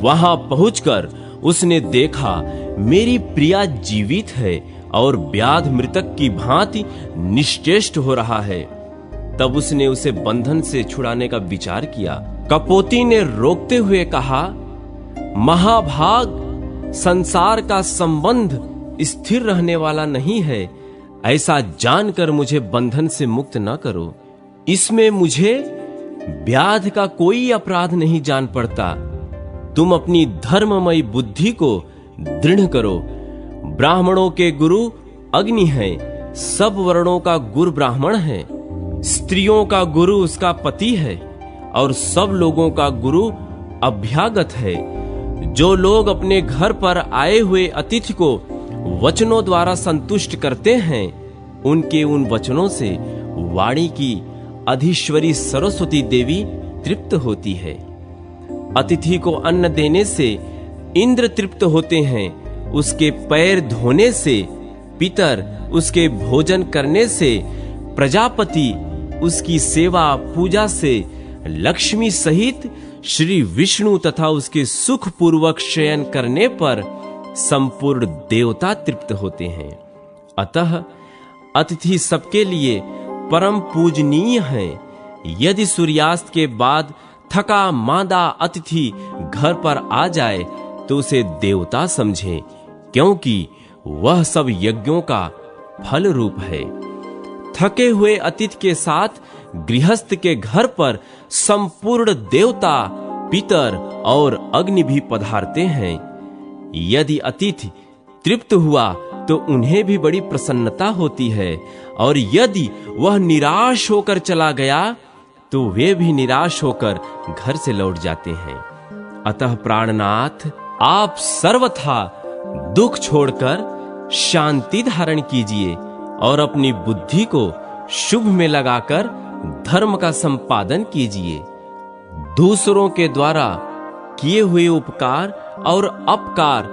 वहां पहुंचकर उसने देखा मेरी प्रिया जीवित है और व्याध मृतक की भांति निश्चेष्ट हो रहा है। तब उसने उसे बंधन से छुड़ाने का विचार किया। कपोती ने रोकते हुए कहा, महाभाग, संसार का संबंध स्थिर रहने वाला नहीं है। ऐसा जानकर मुझे बंधन से मुक्त न करो। इसमें मुझे व्याध का कोई अपराध नहीं जान पड़ता। तुम अपनी धर्ममयी बुद्धि को दृढ़ करो। ब्राह्मणों के गुरु अग्नि है, सब वर्णों का गुरु ब्राह्मण है। स्त्रियों का गुरु उसका पति है और सब लोगों का गुरु अभ्यागत है। जो लोग अपने घर पर आए हुए अतिथि को वचनों द्वारा संतुष्ट करते हैं, उनके उन वचनों से वाणी की अधीश्वरी सरस्वती देवी तृप्त होती है। अतिथि को अन्न देने से इंद्र तृप्त होते हैं। उसके पैर धोने से पितर, उसके भोजन करने से प्रजापति, उसकी सेवा पूजा से लक्ष्मी सहित श्री विष्णु तथा उसके सुख पूर्वक शयन करने पर संपूर्ण देवता तृप्त होते हैं। अतः अतिथि सबके लिए परम पूजनीय है। यदि सूर्यास्त के बाद थका मांदा अतिथि घर पर आ जाए तो उसे देवता समझे, क्योंकि वह सब यज्ञों का फल रूप है। थके हुए अतिथि के साथ गृहस्थ के घर पर संपूर्ण देवता, पितर और अग्नि भी पधारते हैं। यदि अतिथि तृप्त हुआ तो उन्हें भी बड़ी प्रसन्नता होती है, और यदि वह निराश होकर चला गया तो वे भी निराश होकर घर से लौट जाते हैं। अतः प्राणनाथ, आप सर्वथा दुख छोड़कर शांति धारण कीजिए और अपनी बुद्धि को शुभ में लगाकर धर्म का संपादन कीजिए। दूसरों के द्वारा किए हुए उपकार और अपकार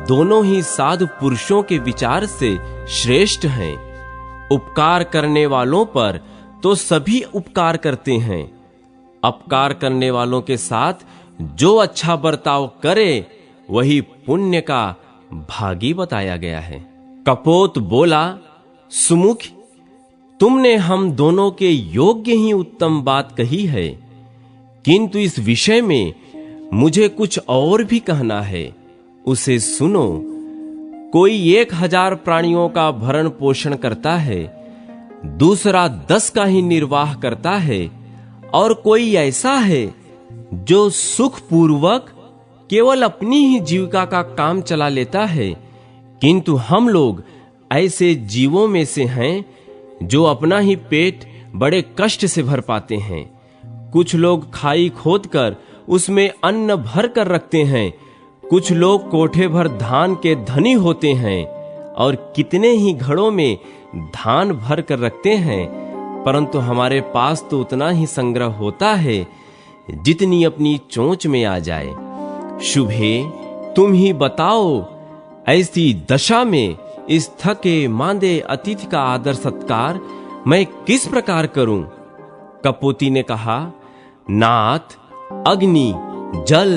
दोनों ही साधु पुरुषों के विचार से श्रेष्ठ हैं। उपकार करने वालों पर तो सभी उपकार करते हैं। अपकार करने वालों के साथ जो अच्छा बर्ताव करे वही पुण्य का भागी बताया गया है। कपोत बोला, सुमुख, तुमने हम दोनों के योग्य ही उत्तम बात कही है, किंतु इस विषय में मुझे कुछ और भी कहना है। उसे सुनो। कोई 1000 प्राणियों का भरण पोषण करता है, दूसरा 10 का ही निर्वाह करता है, और कोई ऐसा है जो सुखपूर्वक केवल अपनी ही जीविका का काम चला लेता है, किंतु हम लोग ऐसे जीवों में से हैं जो अपना ही पेट बड़े कष्ट से भर पाते हैं। कुछ लोग खाई खोदकर उसमें अन्न भर कर रखते हैं, कुछ लोग कोठे भर धान के धनी होते हैं और कितने ही घड़ों में धान भर कर रखते हैं, परंतु हमारे पास तो उतना ही संग्रह होता है जितनी अपनी चोंच में आ जाए। शुभे, तुम ही बताओ, ऐसी दशा में इस थके मांदे अतिथि का आदर सत्कार मैं किस प्रकार करूं? कपोती ने कहा, नाथ, अग्नि, जल,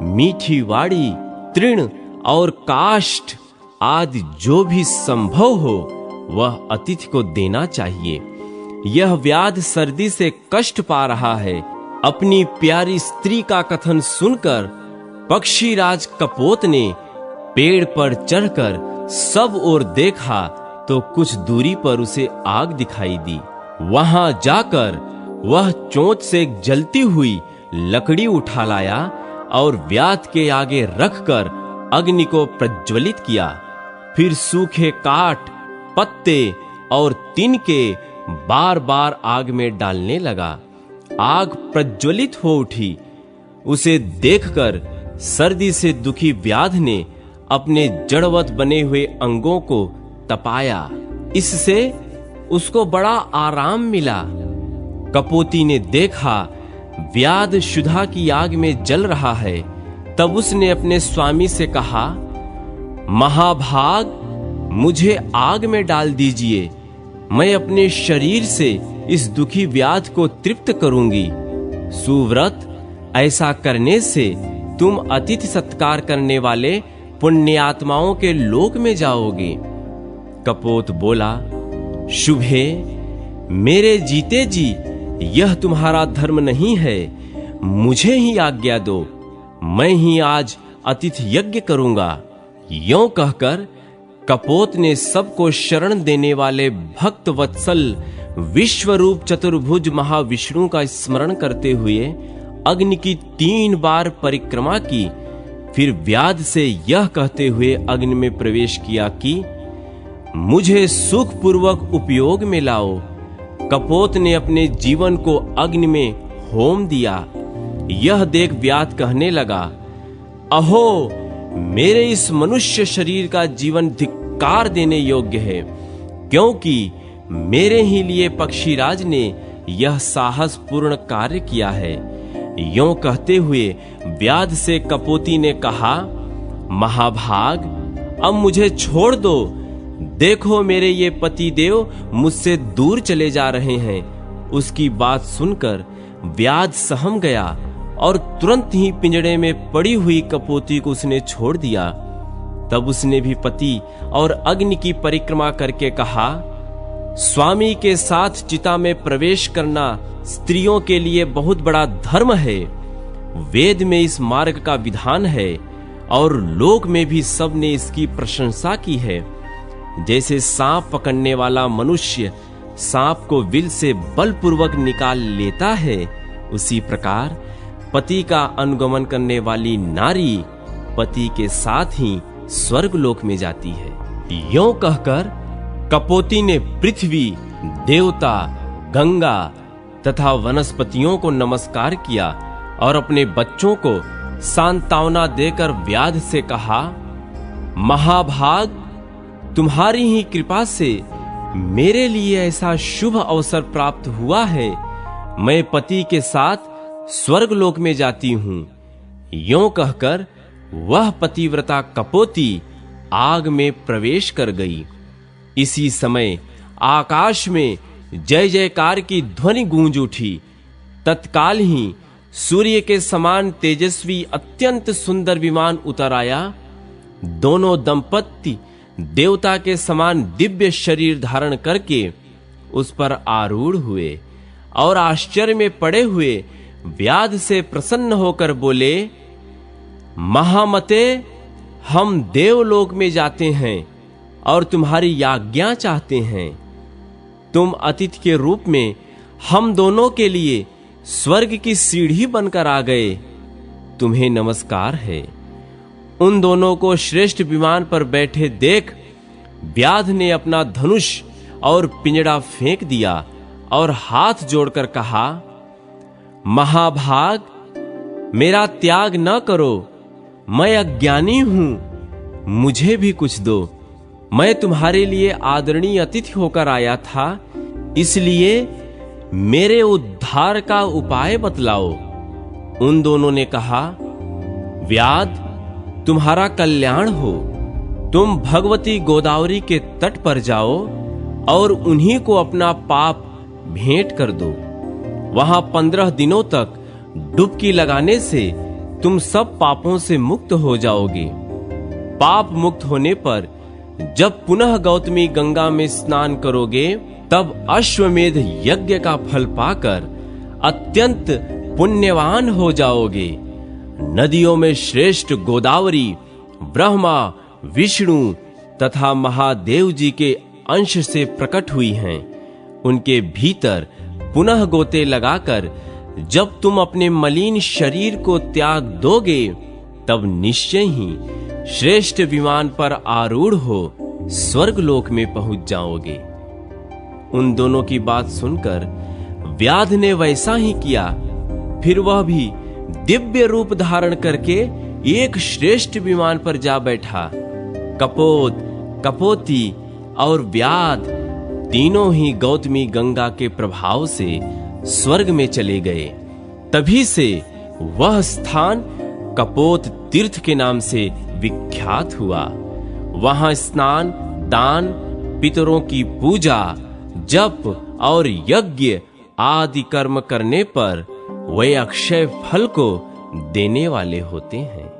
मीठी वाड़ी, तृण और काष्ठ आदि जो भी संभव हो वह अतिथि को देना चाहिए। यह व्याध सर्दी से कष्ट पा रहा है। अपनी प्यारी स्त्री का कथन सुनकर पक्षीराज कपोत ने पेड़ पर चढ़कर सब ओर देखा तो कुछ दूरी पर उसे आग दिखाई दी। वहां जाकर वह चोंच से जलती हुई लकड़ी उठा लाया और व्याध के आगे रखकर अग्नि को प्रज्वलित किया। फिर सूखे काठ, पत्ते और तिनके बार बार आग में डालने लगा। आग प्रज्वलित हो उठी। उसे देखकर सर्दी से दुखी व्याध ने अपने जड़वत बने हुए अंगों को तपाया। इससे उसको बड़ा आराम मिला। कपोती ने देखा व्याध क्षुधा की आग में जल रहा है, तब उसने अपने स्वामी से कहा, महाभाग, मुझे आग में डाल दीजिए, मैं अपने शरीर से इस दुखी व्याध को तृप्त करूंगी। सुव्रत, ऐसा करने से तुम अतिथि सत्कार करने वाले पुण्यात्माओं के लोक में जाओगे। कपोत बोला, शुभे, मेरे जीते जी यह तुम्हारा धर्म नहीं है, मुझे ही आज्ञा दो, मैं ही आज अतिथि यज्ञ करूंगा। यों कहकर कपोत ने सबको शरण देने वाले भक्त वत्सल विश्वरूप चतुर्भुज महाविष्णु का स्मरण करते हुए अग्नि की 3 बार परिक्रमा की। फिर व्याध से यह कहते हुए अग्नि में प्रवेश किया कि मुझे सुखपूर्वक उपयोग में लाओ। कपोत ने अपने जीवन को अग्नि में होम दिया। यह देख व्याध कहने लगा, अहो, मेरे इस मनुष्य शरीर का जीवन धिक्कार देने योग्य है, क्योंकि मेरे ही लिए पक्षीराज ने यह साहसपूर्ण कार्य किया है। यों कहते हुए व्याध से कपोती ने कहा, महाभाग, अब मुझे छोड़ दो। देखो, मेरे ये पति देव मुझसे दूर चले जा रहे हैं। उसकी बात सुनकर व्याध सहम गया और तुरंत ही पिंजड़े में पड़ी हुई कपोती को उसने छोड़ दिया। तब उसने भी पति और अग्नि की परिक्रमा करके कहा, स्वामी के साथ चिता में प्रवेश करना स्त्रियों के लिए बहुत बड़ा धर्म है। वेद में इस मार्ग का विधान है और लोक में भी सबने इसकी प्रशंसा की है। जैसे सांप पकड़ने वाला मनुष्य सांप को विल से बलपूर्वक निकाल लेता है, उसी प्रकार पति का अनुगमन करने वाली नारी पति के साथ ही स्वर्ग लोक में जाती है। यों कहकर कपोती ने पृथ्वी, देवता, गंगा तथा वनस्पतियों को नमस्कार किया और अपने बच्चों को सांत्वना देकर व्याध से कहा, महाभाग, तुम्हारी ही कृपा से मेरे लिए ऐसा शुभ अवसर प्राप्त हुआ है। मैं पति के साथ स्वर्ग लोक में जाती हूं। यों कहकर वह पतिव्रता कपोती आग में प्रवेश कर गई। इसी समय आकाश में जय जयकार की ध्वनि गूंज उठी। तत्काल ही सूर्य के समान तेजस्वी अत्यंत सुंदर विमान उतर आया। दोनों दंपत्ति देवता के समान दिव्य शरीर धारण करके उस पर आरूढ़ हुए और आश्चर्य में पड़े हुए व्याध से प्रसन्न होकर बोले, महामते, हम देवलोक में जाते हैं और तुम्हारी आज्ञा चाहते हैं। तुम अतिथि के रूप में हम दोनों के लिए स्वर्ग की सीढ़ी बनकर आ गए, तुम्हें नमस्कार है। उन दोनों को श्रेष्ठ विमान पर बैठे देख व्याध ने अपना धनुष और पिंजड़ा फेंक दिया और हाथ जोड़कर कहा, महाभाग, मेरा त्याग न करो, मैं अज्ञानी हूं, मुझे भी कुछ दो। मैं तुम्हारे लिए आदरणीय अतिथि होकर आया था, इसलिए मेरे उद्धार का उपाय बतलाओ। उन दोनों ने कहा, व्याध, तुम्हारा कल्याण हो। तुम भगवती गोदावरी के तट पर जाओ और उन्हीं को अपना पाप भेंट कर दो। वहां 15 दिनों तक डुबकी लगाने से तुम सब पापों से मुक्त हो जाओगे। पाप मुक्त होने पर जब पुनः गौतमी गंगा में स्नान करोगे, तब अश्वमेध यज्ञ का फल पाकर अत्यंत पुण्यवान हो जाओगे। नदियों में श्रेष्ठ गोदावरी ब्रह्मा, विष्णु तथा महादेव जी के अंश से प्रकट हुई हैं। उनके भीतर पुनः गोते लगाकर जब तुम अपने मलिन शरीर को त्याग दोगे, तब निश्चय ही श्रेष्ठ विमान पर आरूढ़ हो स्वर्गलोक में पहुंच जाओगे। उन दोनों की बात सुनकर व्याध ने वैसा ही किया। फिर वह भी दिव्य रूप धारण करके एक श्रेष्ठ विमान पर जा बैठा। कपोत, कपोती और व्याध तीनों ही गौतमी गंगा के प्रभाव से स्वर्ग में चले गए। तभी से वह स्थान कपोत तीर्थ के नाम से विख्यात हुआ। वहां स्नान, दान, पितरों की पूजा, जप और यज्ञ आदि कर्म करने पर वे अक्षय फल को देने वाले होते हैं।